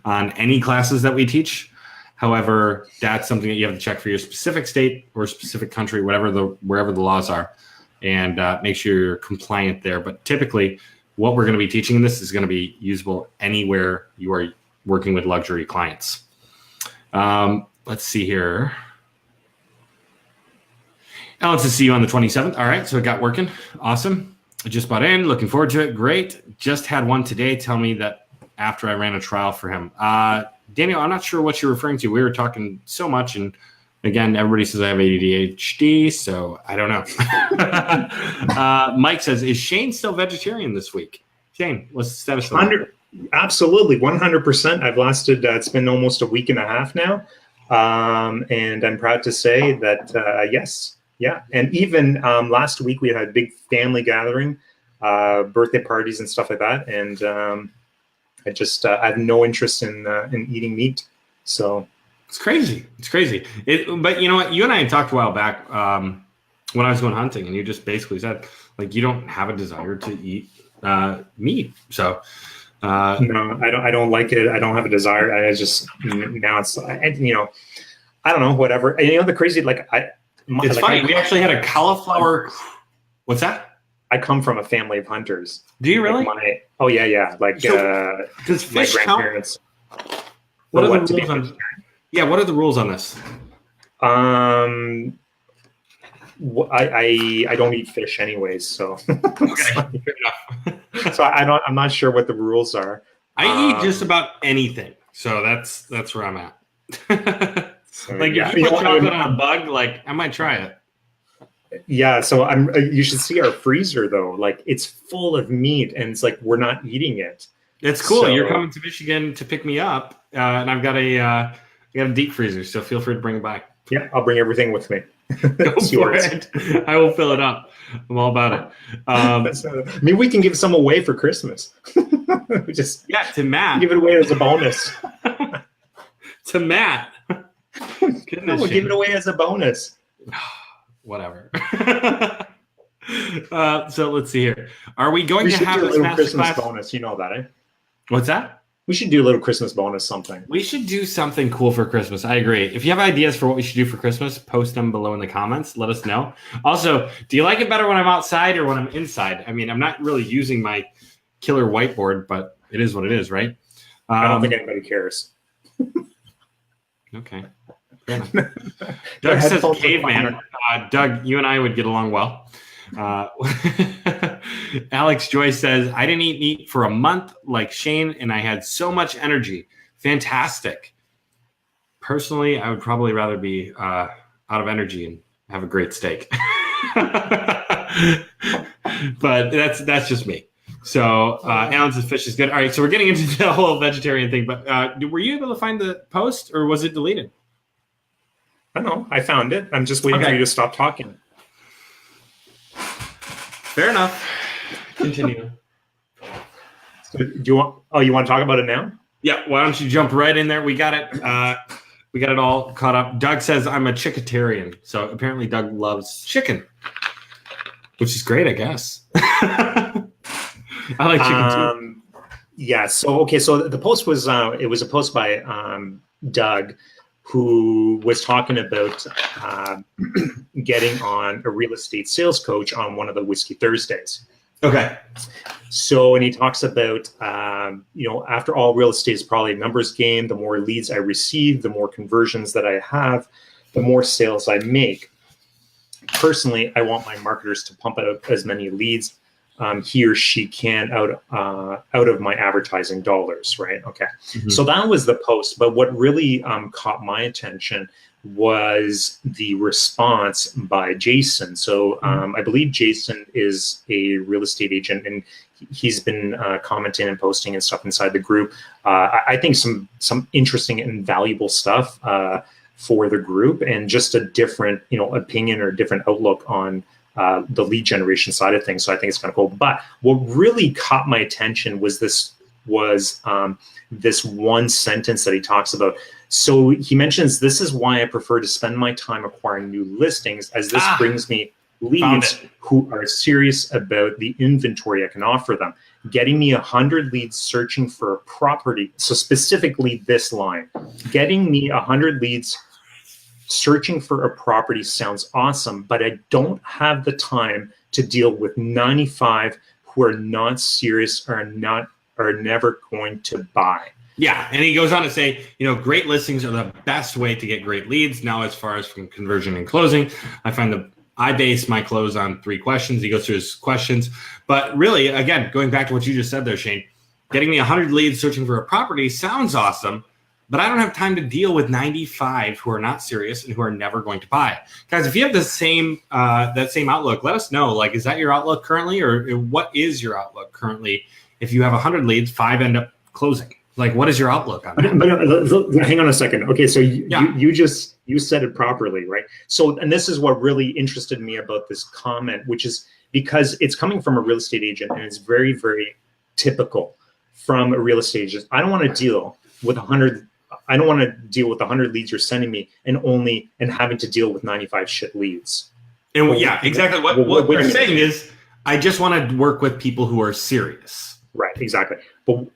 on any classes that we teach. However, that's something that you have to check for your specific state or specific country, wherever the laws are, and make sure you're compliant there. But typically, what we're going to be teaching in this is going to be usable anywhere you are working with luxury clients. Let's see here. Alex, to see you on the 27th. All right, so it got working. Awesome. I just bought in. Looking forward to it. Great. Just had one today tell me that after I ran a trial for him. Daniel, I'm not sure what you're referring to. We were talking so much, and again, everybody says I have ADHD, so I don't know. Mike says, is Shane still vegetarian this week? Shane, what's the status of that?
Absolutely, 100%. I've lasted, it's been almost a week and a half now, and I'm proud to say that, yes, yeah. And even last week, we had a big family gathering, birthday parties and stuff like that, and I have no interest in eating meat. So
it's crazy. It's crazy. But you know what? You and I had talked a while back when I was going hunting, and you just basically said, like, you don't have a desire to eat meat. So
no, I don't like it. I don't have a desire. I just now it's I don't know, whatever. And the crazy
it's funny. We actually had a cauliflower. What's that?
I come from a family of hunters.
Do you really?
Oh yeah.
Does fish
my grandparents.
Count? What are the rules on? Yeah, what are the rules on this?
I don't eat fish anyways, so
okay, fair enough.
So I'm not sure what the rules are.
I eat just about anything, so that's where I'm at.
So,
if you put chocolate on a bug, I might try it.
Yeah, so you should see our freezer though. Like, it's full of meat, and it's like we're not eating it.
It's cool. So, you're coming to Michigan to pick me up, and I've got a deep freezer, so feel free to bring it by.
Yeah, I'll bring everything with me.
Go for it. I will fill it up. I'm all about it.
Maybe we can give some away for Christmas.
To Matt.
Give it away as a bonus.
To Matt.
Goodness, we'll give it away as a bonus.
Whatever. So let's see here. Are we going to have this
Christmas bonus? You know that, eh?
What's that?
We should do a little Christmas bonus something.
We should do something cool for Christmas. I agree. If you have ideas for what we should do for Christmas, post them below in the comments. Let us know. Also, do you like it better when I'm outside or when I'm inside? I mean, I'm not really using my killer whiteboard, but it is what it is, right?
I don't think anybody cares.
Okay. Doug says caveman. Doug, you and I would get along well. Alex Joy says, I didn't eat meat for a month like Shane, and I had so much energy. Fantastic. Personally, I would probably rather be out of energy and have a great steak. But that's just me. So Alan says fish is good. All right, so we're getting into the whole vegetarian thing, but were you able to find the post, or was it deleted?
I don't know. I found it. I'm just waiting for you to stop talking.
Fair enough. Continue.
So you want to talk about it now?
Yeah. Why don't you jump right in there? We got it. We got it all caught up. Doug says I'm a chicketarian, so apparently Doug loves chicken, which is great, I guess. I like chicken too.
Yeah. So the post was it was a post by Doug, who was talking about getting on a real estate sales coach on one of the Whiskey Thursdays.
Okay.
So, and he talks about, after all, real estate is probably a numbers game. The more leads I receive, the more conversions that I have, the more sales I make. Personally, I want my marketers to pump out as many leads he or she can out of my advertising dollars, right? Okay. Mm-hmm. So that was the post. But what really caught my attention was the response by Jason. So I believe Jason is a real estate agent, and he's been commenting and posting and stuff inside the group. I think some interesting and valuable stuff for the group, and just a different, opinion or different outlook on the lead generation side of things. So I think it's kind of cool. But what really caught my attention was this was this one sentence that he talks about. So he mentions, this is why I prefer to spend my time acquiring new listings, as this brings me leads who are serious about the inventory I can offer them. Getting me 100 leads searching for a property. So specifically this line, getting me 100 leads searching for a property sounds awesome, but I don't have the time to deal with 95 who are not serious or are never going to buy.
Yeah, and he goes on to say, great listings are the best way to get great leads. Now, as far as from conversion and closing, I base my close on 3 questions. He goes through his questions. But really, again, going back to what you just said there, Shane, getting me 100 leads searching for a property sounds awesome, but I don't have time to deal with 95 who are not serious and who are never going to buy. Guys, if you have the same that same outlook, let us know. Like, is that your outlook currently, or what is your outlook currently? If you have 100 leads, 5 end up closing. Like, what is your outlook on that?
But hang on a second. Okay, so you said it properly, right? So, and this is what really interested me about this comment, which is because it's coming from a real estate agent, and it's very, very typical from a real estate agent. I don't want to deal with 100. I don't want to deal with 100 leads you're sending me, and having to deal with 95 shit leads.
And exactly. What we're saying is, I just want to work with people who are serious.
Right, exactly.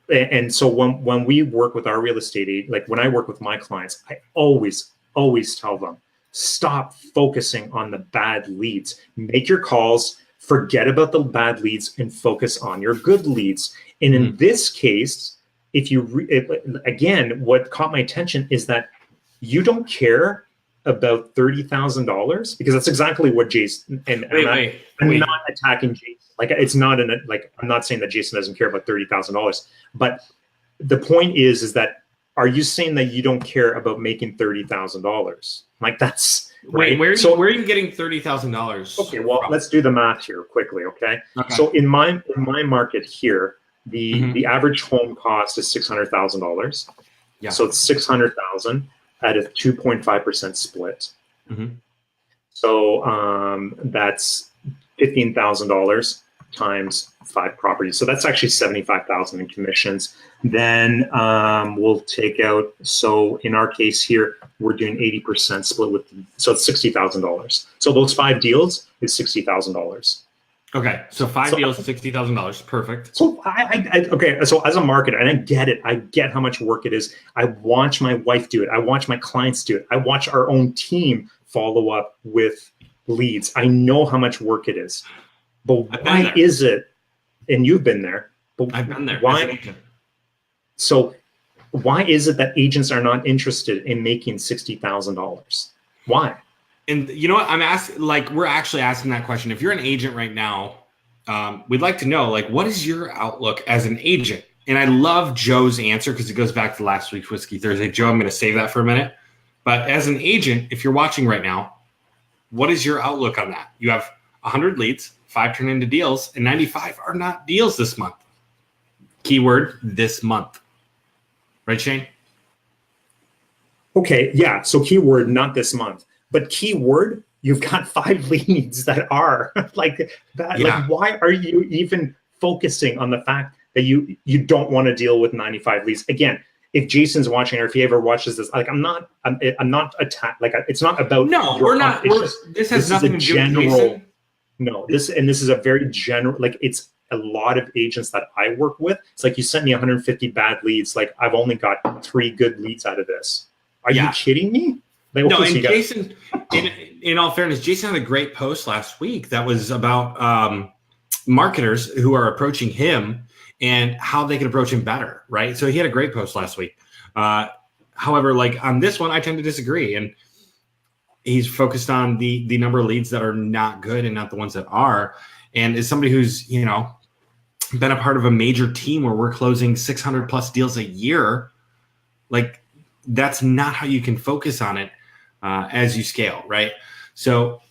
And so when we work with our real estate agent, like when I work with my clients, I always tell them, stop focusing on the bad leads. Make your calls, forget about the bad leads, and focus on your good leads. And in this case, again, what caught my attention is that you don't care about $30,000, because that's exactly what Jason and I'm not attacking Jason. Like, it's not I'm not saying that Jason doesn't care about $30,000, but the point is that, are you saying that you don't care about making $30,000? Like, that's right.
Where are you getting $30,000?
Okay, well, let's do the math here quickly. Okay. So in my market here, the average home cost is $600,000. Yeah. So it's 600,000 at a 2.5% split. So that's $15,000 times 5 properties. So that's actually $75,000 in commissions. Then we'll take out, so in our case here, we're doing 80% split so it's $60,000. So those 5 deals is $60,000.
Okay, so 5 deals, $60,000. Perfect.
So okay, so as a marketer, and I get it. I get how much work it is. I watch my wife do it. I watch my clients do it. I watch our own team follow up with leads. I know how much work it is. But why is it, and you've been there, but
I've been there.
Why? So why is it that agents are not interested in making $60,000? Why?
And you know what? We're actually asking that question. If you're an agent right now, we'd like to know, what is your outlook as an agent? And I love Joe's answer because it goes back to last week's Whiskey Thursday. Joe, I'm going to save that for a minute. But as an agent, if you're watching right now, what is your outlook on that? You have 100 leads, 5 turn into deals, and 95 are not deals this month. Keyword, this month. Right, Shane?
Okay, yeah. So keyword, not this month. But keyword, you've got 5 leads that are like that. Yeah. Like, why are you even focusing on the fact that you don't want to deal with 95 leads? Again, if Jason's watching, or if he ever watches this, I'm not attacked. Like, it's not about.
No, we're not. This has nothing to do with Jason.
No, this is a very general. Like, it's a lot of agents that I work with. It's like, you sent me 150 bad leads. Like, I've only got 3 good leads out of this. Are you kidding me? Like,
no, and Jason, in all fairness, Jason had a great post last week that was about marketers who are approaching him and how they can approach him better, right? So he had a great post last week. However, on this one, I tend to disagree. And he's focused on the number of leads that are not good and not the ones that are. And as somebody who's, been a part of a major team where we're closing 600 plus deals a year, that's not how you can focus on it as you scale, right? So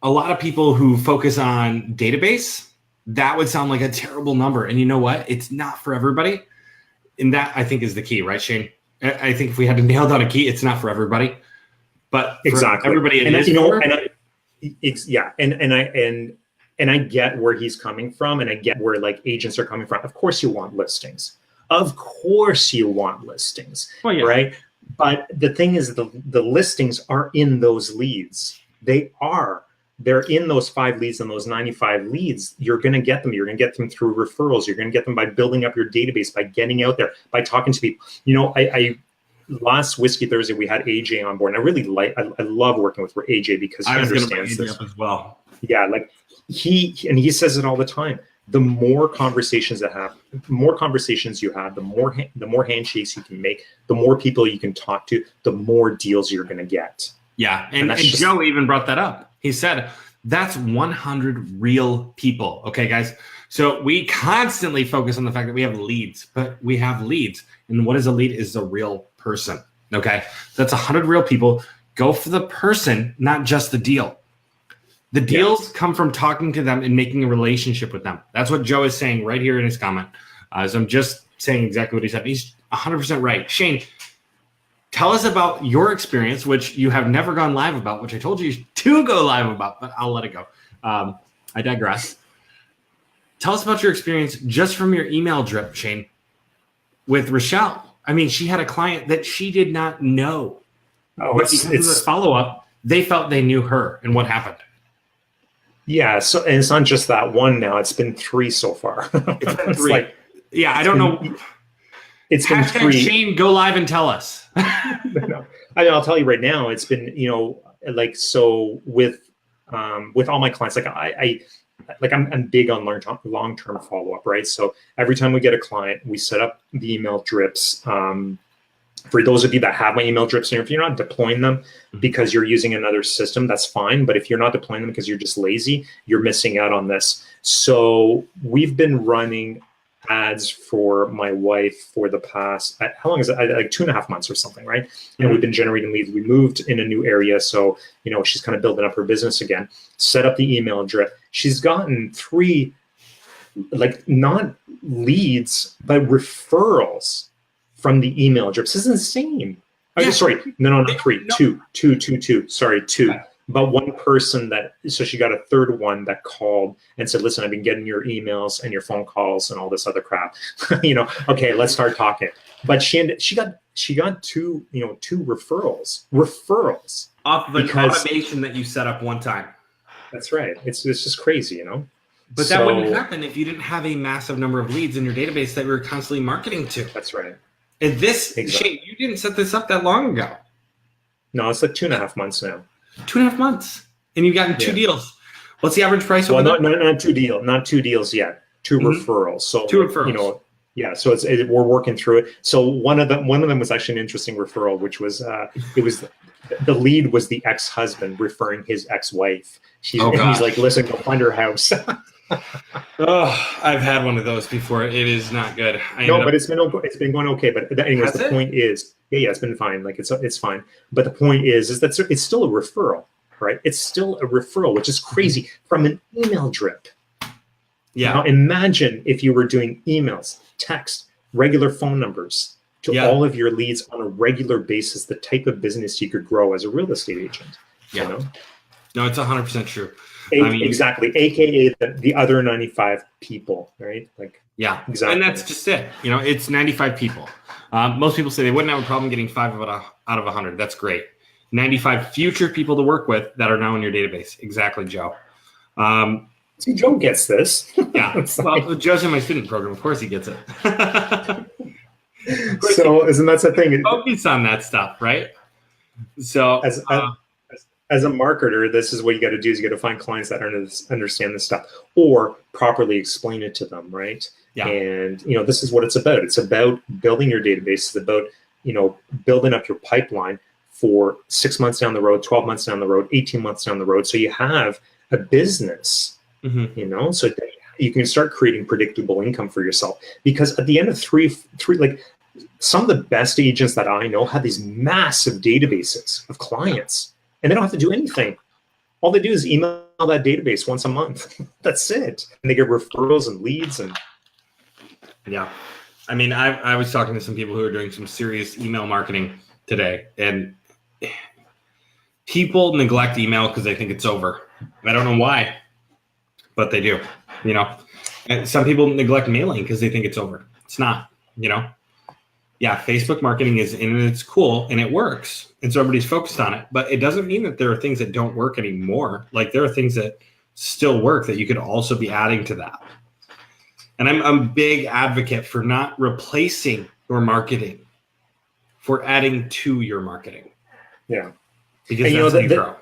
a lot of people who focus on database, that would sound like a terrible number. And you know what? It's not for everybody. And that, I think, is the key, right, Shane? I think if we had to nail down a key, it's not for everybody. But
exactly,
everybody it is for.
And I get where he's coming from, and I get where agents are coming from. Of course you want listings. Of course you want listings,
Well, yeah.
right? But the thing is, the listings are in those leads. They're in those 5 leads and those 95 leads. You're going to get them. You're going to get them through referrals. You're going to get them by building up your database, by getting out there, by talking to people. You know, I last Whiskey Thursday, we had AJ on board. And I love working with AJ because he understands this
as well.
Yeah, like he says it all the time. The more conversations you have, the more handshakes you can make, the more people you can talk to, the more deals you're going to get.
Yeah, and Joe even brought that up. He said, that's 100 real people. Okay, guys. So we constantly focus on the fact that we have leads, but we have leads. And what is a lead? Is a real person. Okay, so that's 100 real people. Go for the person, not just the deal. The deals come from talking to them and making a relationship with them. That's what Joe is saying right here in his comment. So I'm just saying exactly what he said. He's 100% right. Shane, tell us about your experience, which you have never gone live about, which I told you to go live about, but I'll let it go. I digress. Tell us about your experience just from your email drip, Shane, with Rochelle. I mean, she had a client that she did not know.
Oh,
but because of the follow-up, they felt they knew her. And what happened?
Yeah, so and it's not just that one now. It's been 3 so far.
It's been 3. I don't know.
It's been 3.
Shane, go live and tell us.
No. I'll tell you right now. It's been, you know, like, so with all my clients, like I'm big on long-term follow-up, right? So every time we get a client, we set up the email drips. For those of you that have my email drips, and if you're not deploying them because you're using another system, that's fine. But if you're not deploying them because you're just lazy, you're missing out on this. So we've been running ads for my wife for the past, how long is it? Like 2.5 months or something, right? And we've been generating leads. We moved in a new area. So, you know, she's kind of building up her business again, set up the email drip. She's gotten 3, like, not leads, but referrals from the email drips. This is insane.
Yeah.
Sorry, no, not 3, no. Two. Sorry, 2. Okay. But one person so she got a third one that called and said, listen, I've been getting your emails and your phone calls and all this other crap. You know, okay, let's start talking. But she got 2 referrals
off of an automation that you set up one time.
That's right. It's just crazy, you know.
But that wouldn't happen if you didn't have a massive number of leads in your database that we were constantly marketing to.
That's right.
And Shane, you didn't set this up that long ago.
No, it's like 2.5 months now.
2.5 months, and you've gotten 2 deals. What's the average price?
Well, not 2 deals, not 2 deals yet. 2 referrals. So
2 referrals.
You know, yeah. So we're working through it. So one of them was actually an interesting referral, which was the lead was the ex-husband referring his ex-wife. He's like, listen, go find her house.
Oh, I've had one of those before. It is not good.
But it's been going okay. But anyways, the point is, it's been fine. Like it's fine. But the point is that it's still a referral, right? It's still a referral, which is crazy from an email drip.
Yeah.
Now imagine if you were doing emails, text, regular phone numbers to all of your leads on a regular basis, the type of business you could grow as a real estate agent.
Yeah.
You know?
No, it's 100% true.
Exactly, aka the other 95 people, right? Like,
yeah,
exactly.
And that's just it. You know, it's 95 people. Most people say they wouldn't have a problem getting 5 out of 100. That's great. 95 future people to work with that are now in your database. Exactly, Joe.
See, Joe gets this.
Yeah. Well, Joe's in my student program. Of course, he gets it.
So, isn't that the thing?
Focus on that stuff, right? So,
as a marketer, this is what you got to do: is you got to find clients that understand this stuff, or properly explain it to them, right? Yeah. And this is what it's about. It's about building your database. It's about building up your pipeline for 6 months down the road, 12 months down the road, 18 months down the road. So you have a business, so that you can start creating predictable income for yourself. Because at the end of three, like some of the best agents that I know have these massive databases of clients. And they don't have to do anything. All they do is email that database once a month. That's it. And they get referrals and leads. And
yeah. I mean, I was talking to some people who are doing some serious email marketing today. And people neglect email because they think it's over. I don't know why, but they do. And some people neglect mailing because they think it's over. It's not. you know? Yeah, Facebook marketing is and it's cool and it works. And so everybody's focused on it. But it doesn't mean that there are things that don't work anymore. Like there are things that still work that you could also be adding to that. And I'm a big advocate for not replacing your marketing, for adding to your marketing.
Yeah.
Because that's how you grow.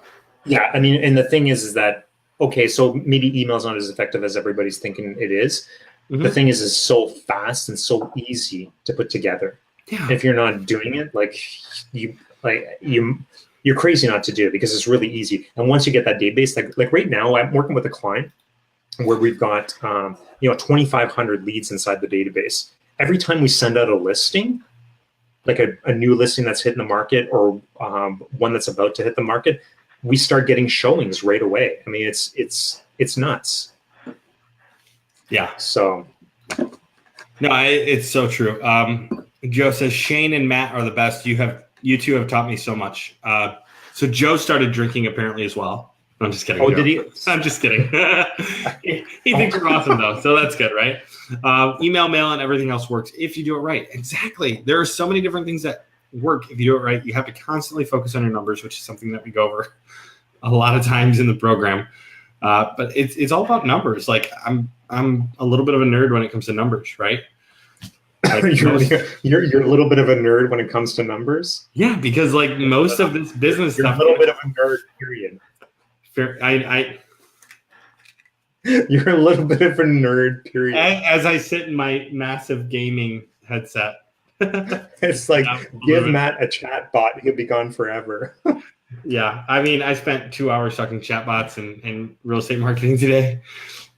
Yeah. I mean, and the thing is that, okay, so maybe email's not as effective as everybody's thinking it is. Mm-hmm. The thing is it's so fast and so easy to put together. Yeah. If you're not doing it, you're crazy not to do it because it's really easy. And once you get that database, like right now, I'm working with a client where we've got 2,500 leads inside the database. Every time we send out a listing, like a new listing that's hitting the market or one that's about to hit the market, we start getting showings right away. I mean, it's nuts.
Yeah.
So.
No, it's so true. Joe says Shane and Matt are the best. You two have taught me so much. So Joe started drinking apparently as well. I'm just kidding.
Oh,
Joe.
did he?
I'm just kidding. he thinks you're awesome though, so that's good, right? Email, mail, and everything else works if you do it right. Exactly. There are so many different things that work if you do it right. You have to constantly focus on your numbers, which is something that we go over a lot of times in the program. But it's all about numbers. Like I'm a little bit of a nerd when it comes to numbers, right? Like
you're a little bit of a nerd when it comes to numbers.
Yeah, because like most of this business
you're
stuff,
a little bit of a nerd. Period.
Fair.
You're a little bit of a nerd. Period.
As I sit in my massive gaming headset,
it's like give Matt a chat bot; he'll be gone forever.
Yeah, I mean, I spent 2 hours talking chatbots and real estate marketing today,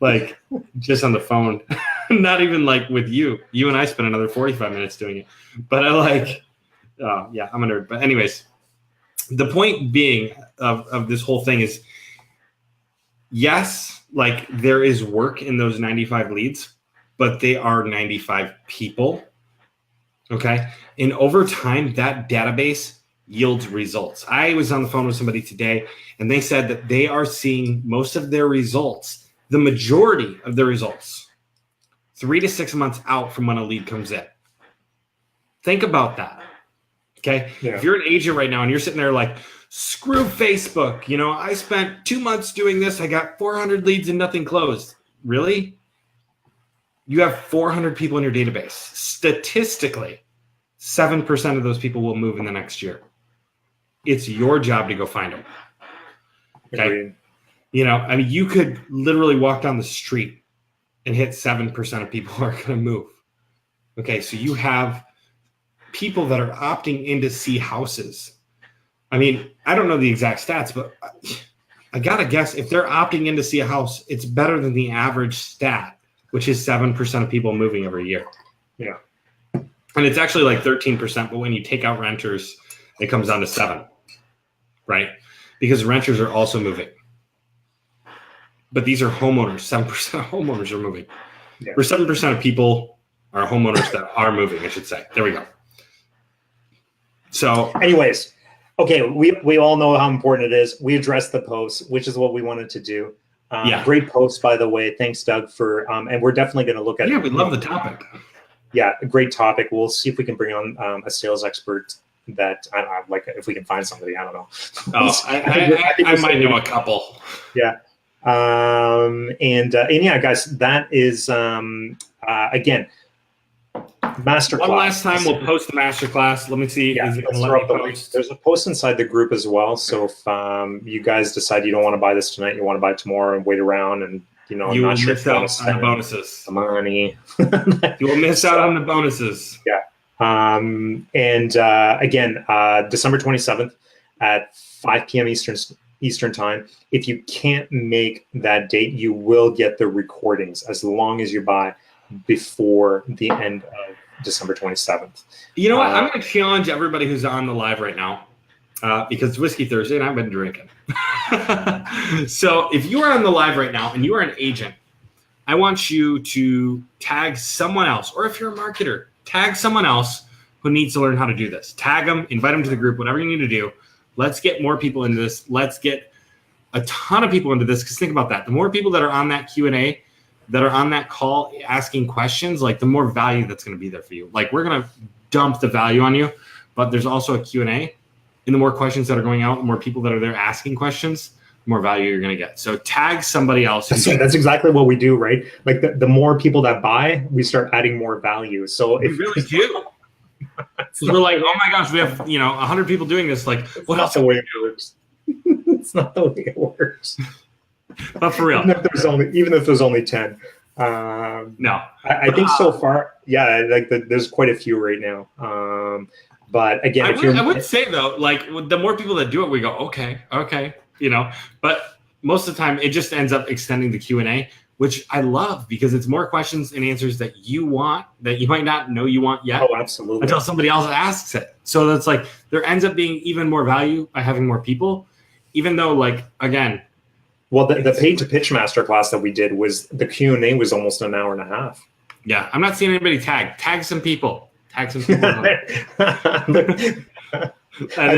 like just on the phone. Not even like with you. You and I spent another 45 minutes doing it. But I'm a nerd. But anyways, the point being of this whole thing is, yes, like there is work in those 95 leads, but they are 95 people. Okay. And over time, that database yields results. I was on the phone with somebody today, and they said that they are seeing most of their results, the majority of their results, 3 to 6 months out from when a lead comes in. Think about that. Okay. Yeah. If you're an agent right now and you're sitting there like, screw Facebook, I spent 2 months doing this. I got 400 leads and nothing closed. Really? You have 400 people in your database. Statistically, 7% of those people will move in the next year. It's your job to go find them. Okay. You could literally walk down the street and hit 7% of people who are going to move. Okay, so you have people that are opting in to see houses. I mean, I don't know the exact stats, but I got to guess if they're opting in to see a house, it's better than the average stat, which is 7% of people moving every year.
Yeah.
And it's actually like 13%, but when you take out renters, it comes down to 7, right? Because renters are also moving. But these are homeowners. 7% of homeowners are moving. Yeah. Or 7% of people are homeowners that are moving, I should say. There we go. So
anyways, okay, we all know how important it is. We addressed the post, which is what we wanted to do. Great post, by the way. Thanks, Doug, for and we're definitely going to look at
we love the topic.
Yeah, a great topic. We'll see if we can bring on a sales expert that I don't know, like if we can find somebody. I don't know.
Oh, I might know a couple.
Yeah. And yeah, guys, that is again Masterclass.
One last time, we'll post the Masterclass. Let me see.
Yeah, there's a post inside the group as well. So if you guys decide you don't want to buy this tonight, you want to buy it tomorrow and wait around, and
you will miss out on the bonuses.
The money.
You will miss out on the bonuses.
Yeah. And again, December 27th at 5 p.m. Eastern time. If you can't make that date, you will get the recordings as long as you buy before the end of December 27th.
You know what? I'm going to challenge everybody who's on the live right now because it's Whiskey Thursday and I've been drinking. So if you are on the live right now and you are an agent, I want you to tag someone else, or if you're a marketer, tag someone else who needs to learn how to do this. Tag them, invite them to the group, whatever you need to do. Let's get more people into this. Let's get a ton of people into this, because think about that. The more people that are on that Q&A, that are on that call asking questions, like the more value that's going to be there for you. Like we're going to dump the value on you, but there's also a Q&A. And the more questions that are going out, the more people that are there asking questions, the more value you're going to get. So tag somebody else.
That's exactly what we do, right? Like the more people that buy, we start adding more value. So
we really do. So we're like, oh my gosh, we have 100 people doing this. Like,
what else? The way it works. It's not the way it works.
But for real,
even if there's only 10.
No,
I think so far, yeah, like there's quite a few right now. But again,
I would say though, like the more people that do it, we go, okay, But most of the time, it just ends up extending the Q&A, which I love because it's more questions and answers that you want that you might not know you want yet.
Oh, absolutely.
Until somebody else asks it. So that's like there ends up being even more value by having more people, even though like again.
Well, the paid to pitch masterclass that we did was the Q&A was almost an hour and a half.
Yeah, I'm not seeing anybody tag some people. Tag some people.
I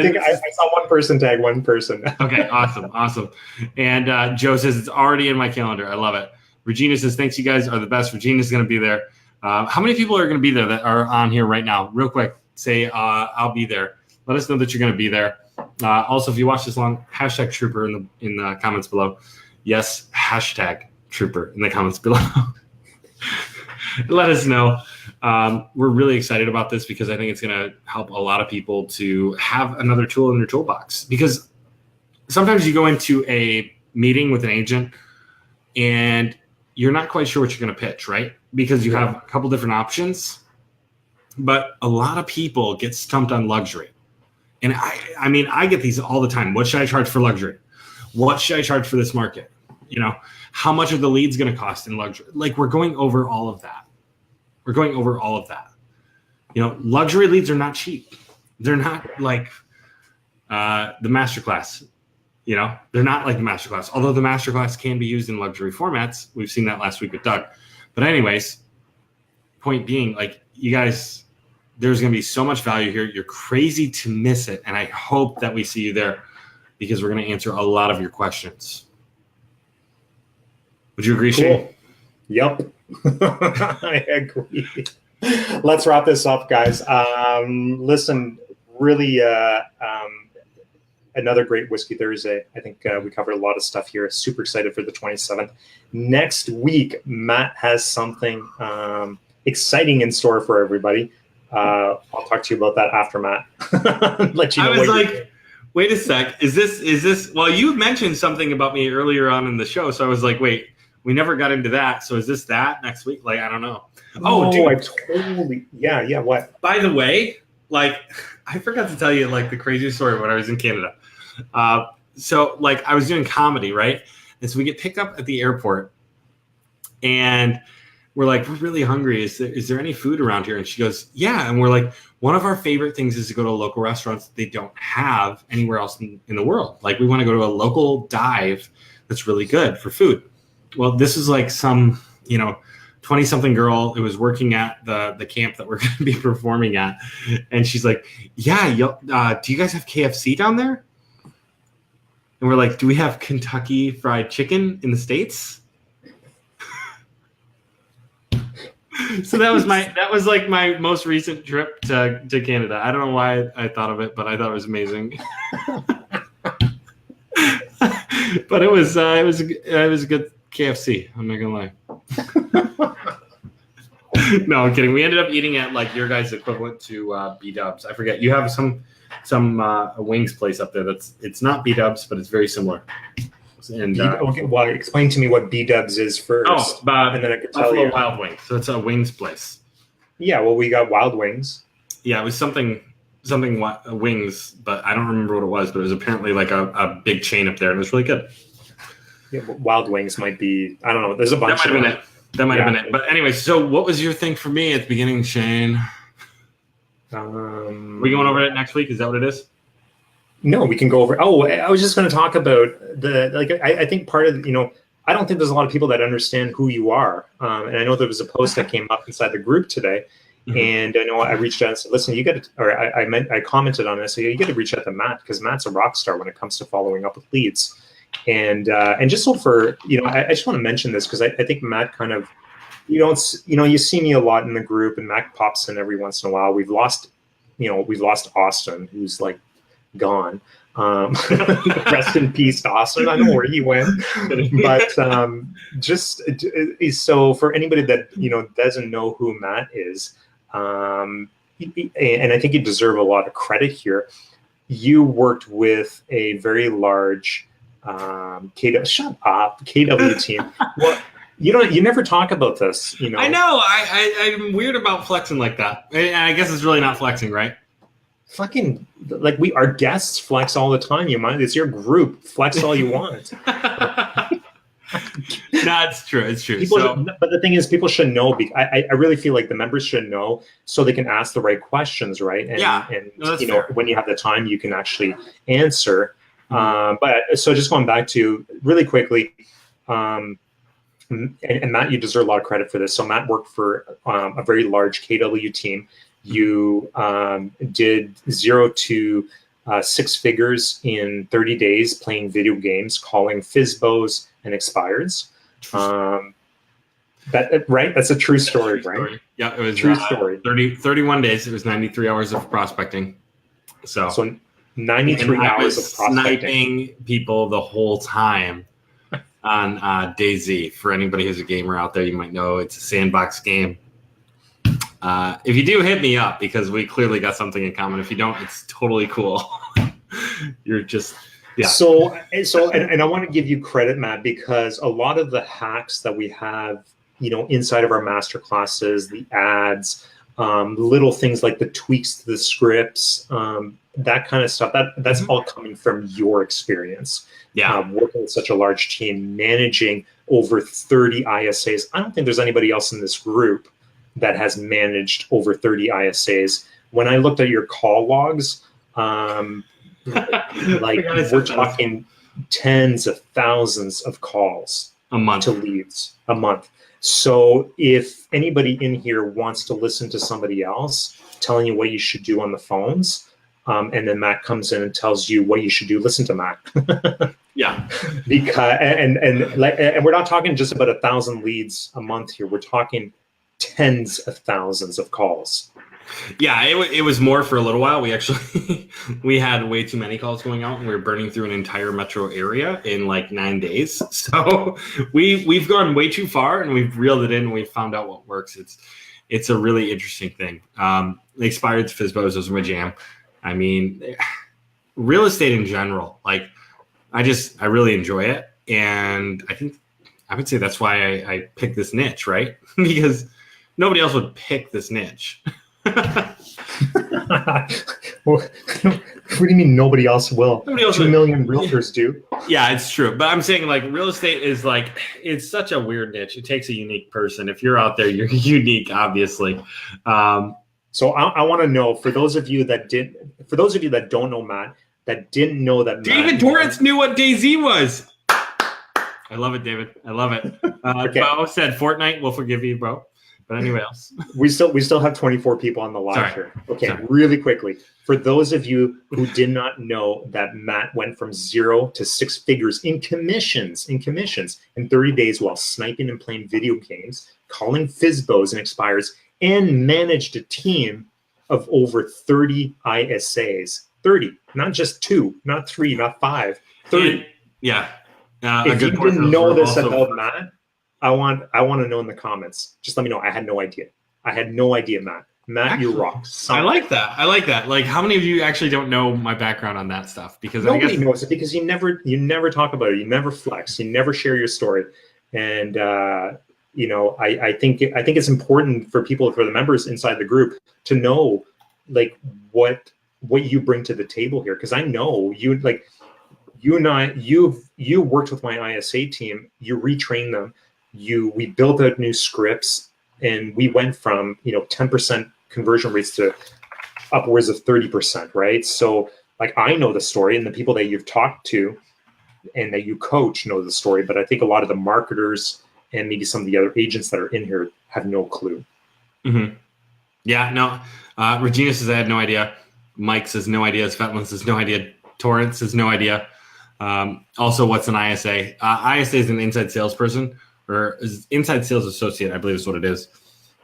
think I saw one person tag one person.
Okay, awesome. And Joe says it's already in my calendar. I love it. Regina says thanks, you guys are the best. Regina's going to be there. How many people are going to be there that are on here right now? Real quick, say I'll be there. Let us know that you're going to be there. Also, if you watch this long, hashtag Trooper in the comments below. Yes, hashtag Trooper in the comments below. Let us know. We're really excited about this because I think it's going to help a lot of people to have another tool in their toolbox. Because sometimes you go into a meeting with an agent and you're not quite sure what you're going to pitch, right? Because you have a couple different options. But a lot of people get stumped on luxury. And I mean, I get these all the time. What should I charge for luxury? What should I charge for this market? How much are the leads going to cost in luxury? Like we're going over all of that. Luxury leads are not cheap. They're not like the Masterclass. They're not like the Masterclass. Although the Masterclass can be used in luxury formats. We've seen that last week with Doug. But anyways, point being, like you guys, there's going to be so much value here. You're crazy to miss it. And I hope that we see you there because we're going to answer a lot of your questions. Would you agree, Shane?
Yep. I agree. Let's wrap this up, guys. Listen, really another great Whiskey Thursday. I think we covered a lot of stuff here. Super excited for the 27th. Next week, Matt has something exciting in store for everybody. I'll talk to you about that after, Matt. Let you know.
I was like, wait a sec. Is this? Well, you mentioned something about me earlier on in the show, so I was like, wait, we never got into that. So is this that next week? Like, I don't know.
Oh, dude, I totally. Yeah. What?
By the way, like, I forgot to tell you like the craziest story when I was in Canada. So like I was doing comedy, right? And so we get picked up at the airport, and we're like, we're really hungry. Is there any food around here? And she goes, yeah. And we're like, one of our favorite things is to go to local restaurants that they don't have anywhere else in the world. Like we want to go to a local dive that's really good for food. Well, this is like some, 20-something girl who was working at the camp that we're going to be performing at. And she's like, yeah, do you guys have KFC down there? And we're like, do we have Kentucky Fried Chicken in the States? So that was like my most recent trip to Canada. I don't know why I thought of it, but I thought it was amazing. But it was a good KFC. I'm not gonna lie. No, I'm kidding. We ended up eating at like your guys' equivalent to B-Dubs. I forget. You have some wings place up there it's not B-Dubs, but it's very similar. And
okay, well, explain to me what B-Dubs is first.
And then I can tell you. Wild Wings. So it's a wings place.
Yeah, well, we got Wild Wings.
Yeah, it was something wings, but I don't remember what it was. But it was apparently like a big chain up there, and it was really good.
Yeah, Wild Wings might be. I don't know. There's a bunch.
That might have been it. But anyway, so what was your thing for me at the beginning, Shane? We going over it next week? Is that what it is?
No, we can go over. Oh, I was just going to talk about I think part of, I don't think there's a lot of people that understand who you are. And I know there was a post that came up inside the group today. Mm-hmm. And I know I reached out and said, listen, you got to, or I commented on this. So you got to reach out to Matt because Matt's a rock star when it comes to following up with leads. And just so for, I just want to mention this because I think Matt kind of, you see me a lot in the group, and Matt pops in every once in a while. We've lost Austin, who's like gone. Rest in peace, Austin. I don't know where he went, but just so for anybody that doesn't know who Matt is, and I think you deserve a lot of credit here. You worked with a very large KW team. Well, you never talk about this.
I know. I'm weird about flexing like that. I guess it's really not flexing, right?
Fucking like our guests flex all the time. It's your group. Flex all you want.
No, it's true. It's true.
But the thing is, people should know. I really feel like the members should know so they can ask the right questions, right? And when you have the time, you can actually answer. But so just going back to really quickly, and Matt, you deserve a lot of credit for this. So Matt worked for a very large KW team. You did 0 to 6 figures in 30 days playing video games, calling FSBOs and expireds. Right? That's a true story, right?
Yeah, it was
true story.
31 days. It was 93 hours of prospecting. So
93 hours of prospecting.
Sniping people the whole time on DayZ. For anybody who's a gamer out there, you might know it's a sandbox game. If you do, hit me up because we clearly got something in common. If you don't, it's totally cool. You're just, yeah.
So, and I want to give you credit, Matt, because a lot of the hacks that we have, inside of our masterclasses, the ads, little things like the tweaks to the scripts, that kind of stuff, that's all coming from your experience.
Yeah.
Working with such a large team, managing over 30 ISAs. I don't think there's anybody else in this group that has managed over 30 ISAs. When I looked at your call logs, we're talking tens of thousands of calls
a month
to leads a month. So if anybody in here wants to listen to somebody else telling you what you should do on the phones, and then Matt comes in and tells you what you should do, listen to Matt.
Yeah.
Because and we're not talking just about 1,000 leads a month here. We're talking tens of thousands of calls.
Yeah, it was more for a little while. We actually we had way too many calls going out, and we were burning through an entire metro area in like 9 days. So we've gone way too far, and we've reeled it in, and we've found out what works. It's a really interesting thing. The expired FSBOs, those are my jam. I mean, real estate in general, like I really enjoy it, and I would say that's why I picked this niche, right? Because nobody else would pick this niche.
What do you mean nobody else will? 2 million realtors do.
Yeah, it's true. But I'm saying like real estate is like, it's such a weird niche. It takes a unique person. If you're out there, you're unique, obviously.
So I want to know, for those of you that don't know Matt, that didn't know that
David Torrance knew what DayZ was. I love it, David. I love it.
Okay.
Bo said Fortnite. We'll forgive you, bro. But anyway else.
We still have 24 people on the live here. Okay,
Sorry.
Really quickly. For those of you who did not know that Matt went from 0 to 6 figures in commissions in 30 days while sniping and playing video games, calling FSBOs and expires, and managed a team of over 30 ISAs. 30, not just 2, not 3, not 5, 30.
Yeah.
If you didn't know this about Matt, I want to know in the comments. Just let me know. I had no idea. Matt. Matt, you rock.
I like that. Like, how many of you actually don't know my background on that stuff? Because
nobody knows it, because you never talk about it. You never flex. You never share your story. And I think it's important for the members inside the group to know like what you bring to the table here. Because I know you worked with my ISA team. You retrained them. We built out new scripts, and we went from 10% conversion rates to upwards of 30%, right? So like I know the story, and the people that you've talked to and that you coach know the story, but I think a lot of the marketers and maybe some of the other agents that are in here have no clue.
Mm-hmm. Yeah, no. Regina says I had no idea. Mike says no idea. Svetlin says no idea. Torrance says no idea. Also, what's an ISA? ISA is an inside salesperson or inside sales associate, I believe is what it is.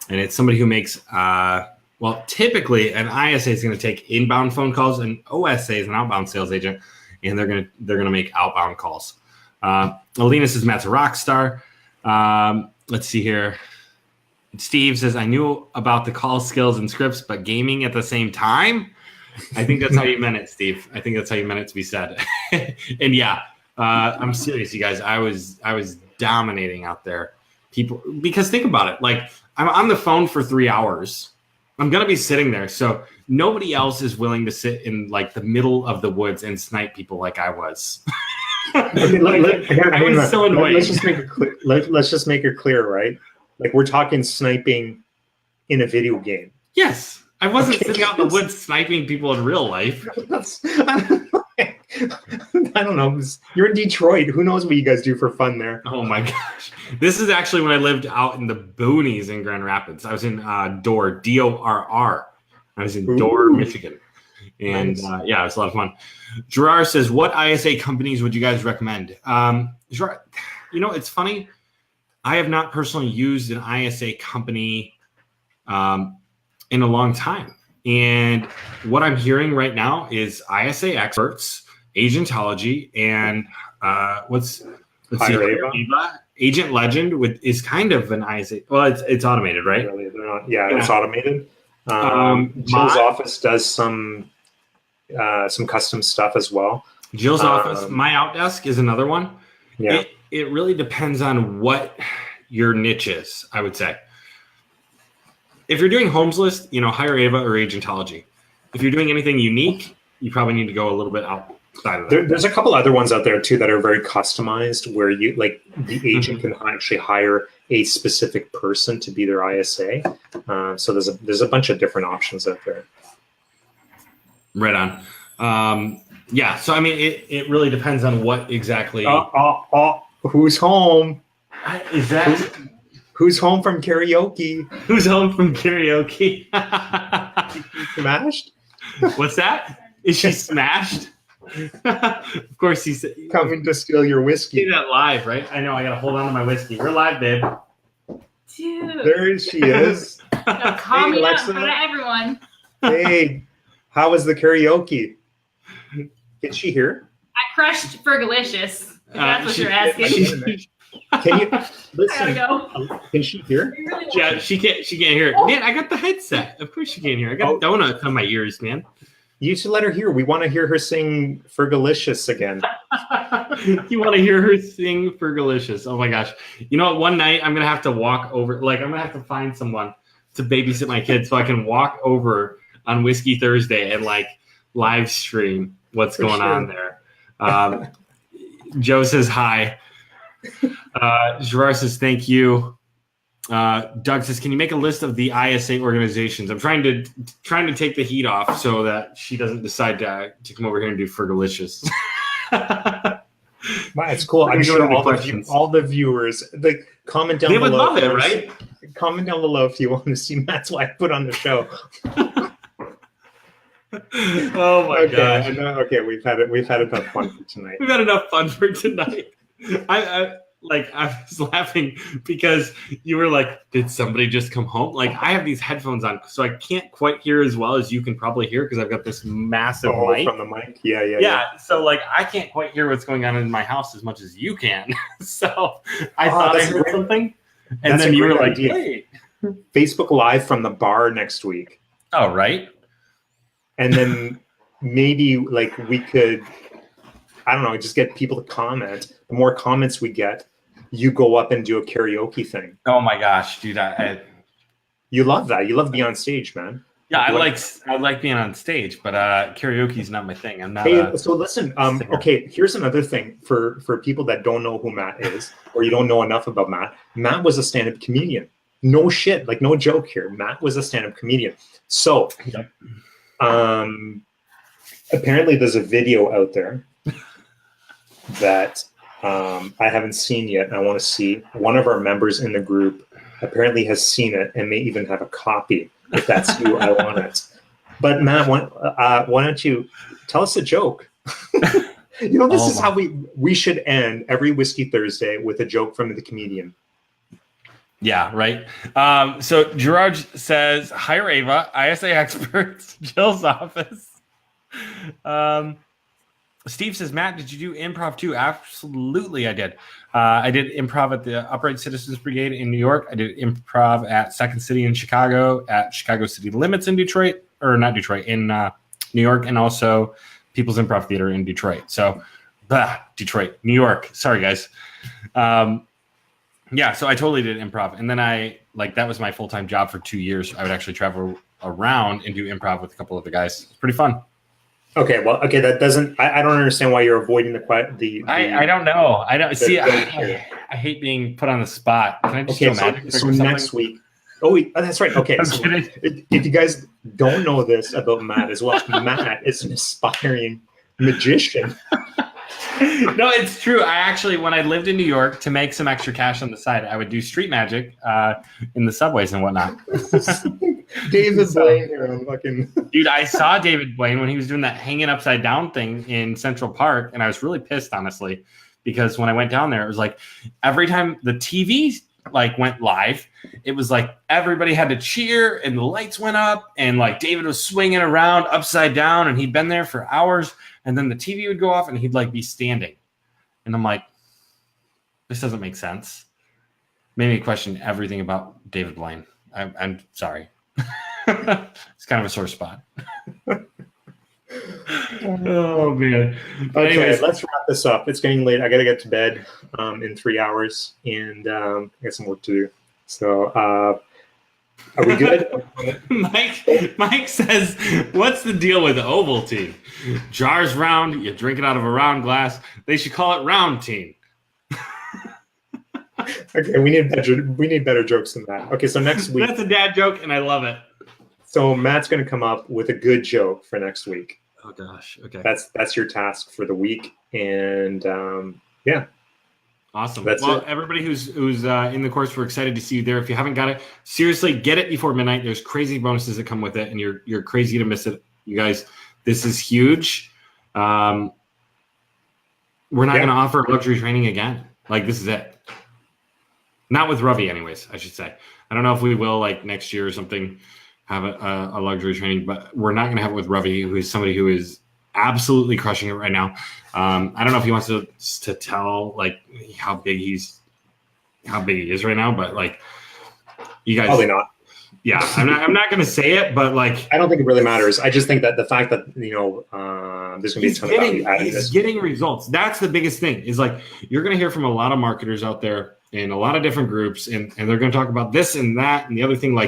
And it's somebody who makes, well, typically an ISA is going to take inbound phone calls, and OSA is an outbound sales agent, and they're gonna make outbound calls. Alina says Matt's a rock star. Let's see here. Steve says, I knew about the call skills and scripts, but gaming at the same time. I think that's how you meant it, Steve. I think that's how you meant it to be said. And yeah, I'm serious, you guys. I was dominating out there. People, because think about it. Like, I'm on the phone for 3 hours. I'm going to be sitting there. So nobody else is willing to sit in like the middle of the woods and snipe people like I was. I was so annoying.
Let's just make it clear. Let's just make it clear, right? Like, we're talking sniping in a video game.
Yes. I wasn't sitting out in the woods sniping people in real life.
I don't know. You're in Detroit. Who knows what you guys do for fun there?
Oh my gosh. This is actually when I lived out in the boonies in Grand Rapids. I was in Dorr, D-O-R-R. I was in Dorr, Michigan. And nice. Yeah, it was a lot of fun. Gerard says, what ISA companies would you guys recommend? Gerard, you know, it's funny. I have not personally used an ISA company in a long time. And what I'm hearing right now is ISA experts, agentology, and let's see, Agent Legend is kind of an ISA. Well, it's automated, right?
Really, they're not. Yeah, it's automated. Jill's office does some custom stuff as well.
Jill's office, My Outdesk is another one.
Yeah,
it really depends on what your niche is, I would say. If you're doing Homes List, hire Ava or Agentology. If you're doing anything unique, you probably need to go a little bit outside of that. There's
a couple other ones out there too that are very customized, where you like the agent can actually hire a specific person to be their ISA. So there's a bunch of different options out there.
Right on. Yeah. So I mean, it really depends on what exactly.
Who's home?
Is that?
Who's home from karaoke?
Who's home from karaoke?
Smashed?
What's that? Is she smashed? Of course, he's
coming to steal your whiskey.
See that live, right? I know. I gotta hold on to my whiskey. We're live, babe.
Dude.
There she is.
So call me up in front of everyone.
Hey, how was the karaoke? Did she hear?
I crushed Fergalicious. If that's what you're asking.
Can you listen?
I gotta go.
Can she hear?
Yeah, she can't hear it. Man, I got the headset. Of course she can't hear. I got donuts on my ears, man.
You should let her hear. We want to hear her sing Fergalicious again.
You want to hear her sing Fergalicious? Oh my gosh! You know what? One night I'm gonna have to walk over. Like, I'm gonna have to find someone to babysit my kids so I can walk over on Whiskey Thursday and like live stream what's going on there. Joe says hi. Gerard says thank you. Doug says, can you make a list of the ISA organizations? I'm trying to take the heat off so that she doesn't decide to come over here and do Fergalicious.
It's cool. I'm sure all the viewers comment down below.
They would love it, right?
Comment down below if you want to see Matt's wife put on the show.
Oh my gosh.
Okay, we've had enough fun for tonight.
We've had enough fun for tonight. I was laughing because you were like, did somebody just come home? Like, I have these headphones on, so I can't quite hear as well as you can probably hear because I've got this massive mic.
From the mic. Yeah.
So like, I can't quite hear what's going on in my house as much as you can. So I thought I heard something. And then you were like, wait.
Facebook Live from the bar next week.
Oh, right.
And then maybe like we could, I don't know, just get people to comment. The more comments we get, you go up and do a karaoke thing.
Oh my gosh, dude!
You love that. You love being on stage, man.
Yeah, I like being on stage, but karaoke is not my thing. I'm not.
Hey, so listen. Okay, here's another thing for people that don't know who Matt is, or you don't know enough about Matt. Matt was a stand-up comedian. No shit, like no joke here. Matt was a stand-up comedian. So, apparently, there's a video out there that I haven't seen yet, and I want to see. One of our members in the group apparently has seen it and may even have a copy. If that's you, I want it. But Matt, why don't you tell us a joke? This is how we should end every Whiskey Thursday with a joke from the comedian.
Yeah, right. So Gerard says, hi, Ava, ISA experts, Jill's office. Steve says, Matt, did you do improv too? Absolutely, I did. I did improv at the Upright Citizens Brigade in New York. I did improv at Second City in Chicago, at Chicago City Limits in Detroit, or not Detroit, in New York, and also People's Improv Theater in Detroit. So, Detroit, New York. Sorry, guys. Yeah, so I totally did improv. And then that was my full-time job for 2 years. I would actually travel around and do improv with a couple of the guys. It's pretty fun.
Okay, that doesn't. I don't understand why you're avoiding the.
I don't know. I don't see. I hate being put on the spot. Can I just show magic?
So next week. Oh, that's right. Okay, so if you guys don't know this about Matt as well, Matt is an aspiring magician.
No, it's true. I actually, when I lived in New York, to make some extra cash on the side, I would do street magic in the subways and whatnot.
David Blaine here on fucking.
Dude, I saw David Blaine when he was doing that hanging upside down thing in Central Park, and I was really pissed, honestly, because when I went down there, it was like every time the TV went live, it was like everybody had to cheer and the lights went up and David was swinging around upside down and he'd been there for hours, and then the TV would go off and he'd be standing, and I'm like, this doesn't make sense. Made me question everything about David Blaine. I'm sorry. It's kind of a sore spot. Oh man. But
okay,
anyways,
let's wrap this up. It's getting late. I gotta get to bed in 3 hours, and I got some work to do. So are we good?
Mike says, what's the deal with Ovaltine? Jar's round, you drink it out of a round glass. They should call it Roundtine.
Okay, we need better jokes than that. Okay, so next week.
That's a dad joke, and I love it.
So Matt's going to come up with a good joke for next week.
Oh gosh. Okay.
That's your task for the week, and yeah.
Awesome.
That's
well,
it.
Everybody who's in the course, we're excited to see you there. If you haven't got it, seriously, get it before midnight. There's crazy bonuses that come with it, and you're crazy to miss it. You guys, this is huge. We're not going to offer luxury training again. This is it. Not with Ravi, anyways, I should say. I don't know if we will, next year or something, have a luxury training, but we're not going to have it with Ravi, who is somebody who is absolutely crushing it right now. I don't know if he wants to tell how big he is right now, but you guys
probably not.
Yeah, I'm not going to say it, but
I don't think it really matters. I just think that the fact that there's going to be a ton of value added.
He's getting results. That's the biggest thing. Is you're going to hear from a lot of marketers out there in a lot of different groups, and they're going to talk about this and that and the other thing.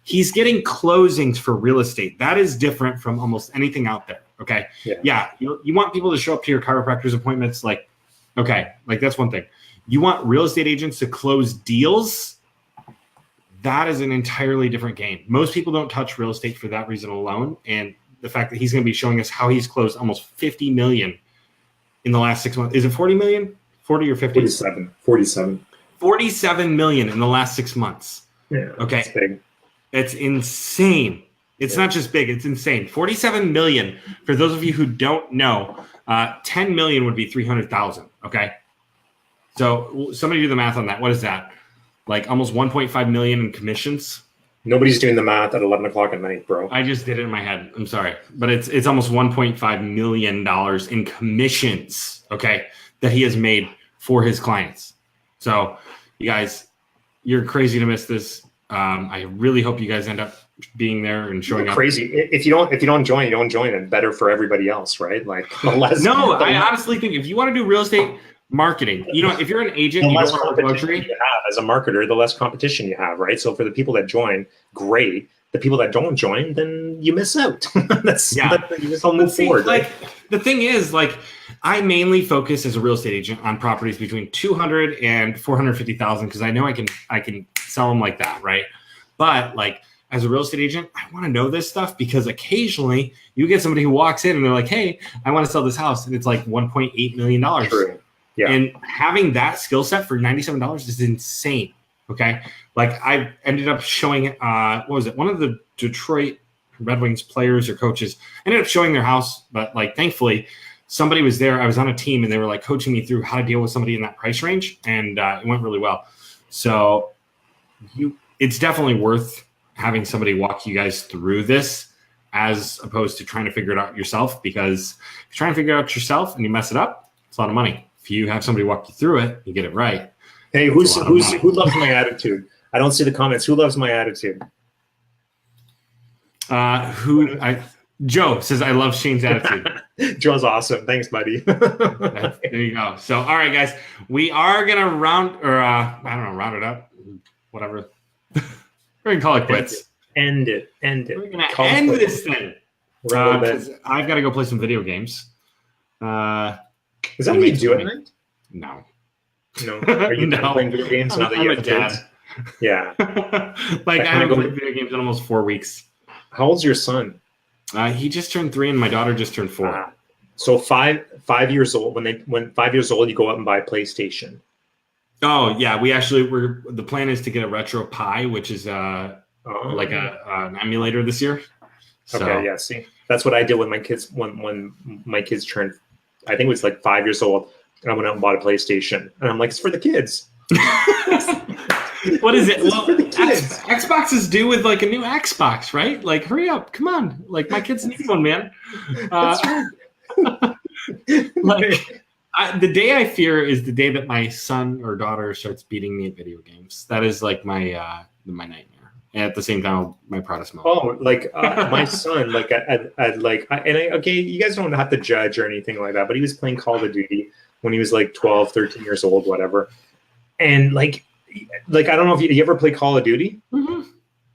He's getting closings for real estate. That is different from almost anything out there. Okay. Yeah. You want people to show up to your chiropractor's appointments. That's one thing. You want real estate agents to close deals. That is an entirely different game. Most people don't touch real estate for that reason alone. And the fact that he's going to be showing us how he's closed almost 50 million in the last 6 months. Is it 40 million? 40 or 50?
47.
47 million in the last 6 months.
Yeah.
Okay.
That's big.
It's insane. It's not just big, it's insane. 47 million, for those of you who don't know, 10 million would be 300,000. Okay. So somebody do the math on that. What is that? Almost 1.5 million in commissions.
Nobody's doing the math at 11 o'clock at night, bro.
I just did it in my head. I'm sorry. But it's almost $1.5 million in commissions, okay, that he has made for his clients. So you guys, you're crazy to miss this. I really hope you guys end up being there and showing up.
Crazy. If you don't join, you don't join. And better for everybody else, right? I
honestly think if you want to do real estate marketing, if you're an agent, you don't want to luxury.
You have as a marketer, the less competition you have, right? So for the people that join, great. The people that don't join, then you miss out. You just all move forward.
The thing is, I mainly focus as a real estate agent on properties between 200 and 450,000 because I know I can sell them like that, right? But as a real estate agent, I want to know this stuff because occasionally you get somebody who walks in and they're like, "Hey, I want to sell this house," and it's $1.8 million.
True. Yeah.
And having that skill set for $97 is insane. Okay. I ended up showing, what was it? One of the Detroit Red Wings players or coaches ended up showing their house, but thankfully somebody was there. I was on a team, and they were like coaching me through how to deal with somebody in that price range, and it went really well. So it's definitely worth having somebody walk you guys through this as opposed to trying to figure it out yourself, because if you try and figure it out yourself and you mess it up, it's a lot of money. If you have somebody walk you through it, you get it right.
Hey, who loves my attitude? I don't see the comments. Who loves my attitude?
Joe says, I love Shane's attitude.
Joe's awesome. Thanks, buddy.
There you go. So, all right, guys, we are going to round it up, whatever. We're going to call it quits.
End it.
We're going to end this thing. Because I've got to go play some video games.
Is that what you do at night?
No.
Are you done playing video games now that you have kids? Yeah.
I haven't played video games in almost 4 weeks.
How old's your son?
He just turned 3 and my daughter just turned 4.
So 5 years old. When 5 years old, you go out and buy a PlayStation.
Oh yeah, the plan is to get a Retro Pi, which is an emulator this year. So.
Okay, yeah. See, that's what I did with my kids when my kids turned, I think it was like 5 years old. I went out and bought a PlayStation, and I'm like, it's for the kids.
What is it? Well, Xbox is due with like a new Xbox, right? Like, hurry up, come on! Like, my kids need one, man.
That's right.
The day I fear is the day that my son or daughter starts beating me at video games. That is like my nightmare. And at the same time, my proudest moment.
Oh, my son, okay, you guys don't have to judge or anything like that, but he was playing Call of Duty when he was like 12, 13 years old, whatever. And like I don't know if you ever play Call of Duty?
Mm-hmm.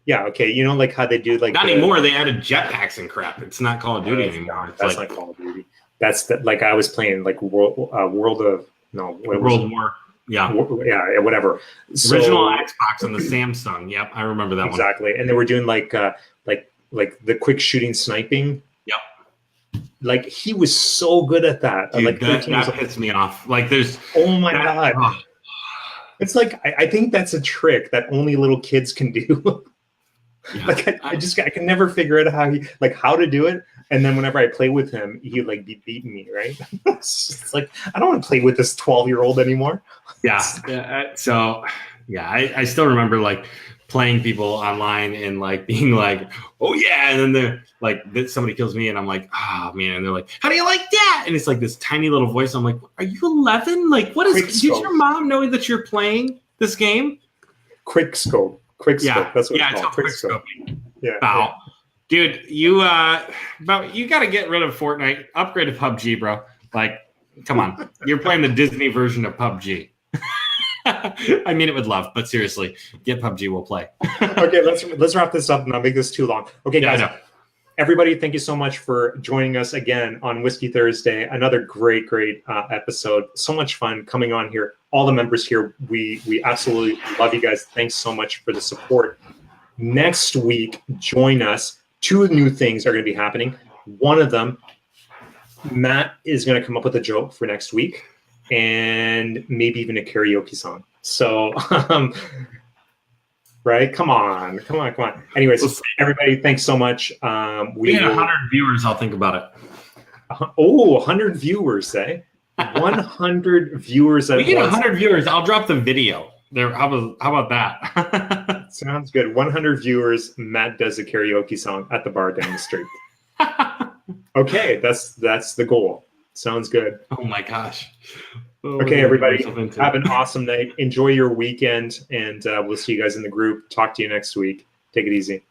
Yeah, okay. You know, like how they do like
not anymore. They added jetpacks and crap. It's not Call of Duty anymore.
That's not Call of Duty. That's I was playing like World War. Yeah, whatever.
Original Xbox on the Samsung. Yep, I remember that one.
Exactly. And they were doing like the quick shooting sniping.
Yep.
Like he was so good at that.
Dude,
like
that pissed me off. Like there's
oh my god. Oh. It's like I think that's a trick that only little kids can do. Yeah. Like I can never figure out how to do it. And then whenever I play with him, he'd like be beating me, right? It's like I don't want to play with this 12-year-old anymore.
Yeah. So yeah, I still remember like playing people online and like being like, oh yeah, and then they're like somebody kills me and I'm like, oh man, and they're like, how do you like that? And it's like this tiny little voice. I'm like, are you 11? Like, what is? Did your mom know that you're playing this game?
Quick scope.
Yeah,
that's what
it's called. Quick
scope. Yeah.
Wow. Dude, you got to get rid of Fortnite. Upgrade to PUBG, bro. Like, come on. You're playing the Disney version of PUBG. I mean it with love, but seriously, get PUBG. We'll play.
Okay, let's wrap this up and not make this too long. Okay, guys. Everybody, thank you so much for joining us again on Whiskey Thursday. Another great episode. So much fun coming on here. All the members here, we absolutely love you guys. Thanks so much for the support. Next week, join us. 2 new things are going to be happening. One of them, Matt is going to come up with a joke for next week, and maybe even a karaoke song. So, right? Come on. Anyways, everybody, thanks so much.
We get 100 viewers. I'll think about it.
100 viewers, eh? 100 viewers.
We get 100 viewers. I'll drop the video. There. How about that?
Sounds good. 100 viewers. Matt does a karaoke song at the bar down the street. Okay, that's the goal. Sounds good.
Oh my gosh.
Okay, everybody, have an awesome night. Enjoy your weekend, and we'll see you guys in the group. Talk to you next week. Take it easy.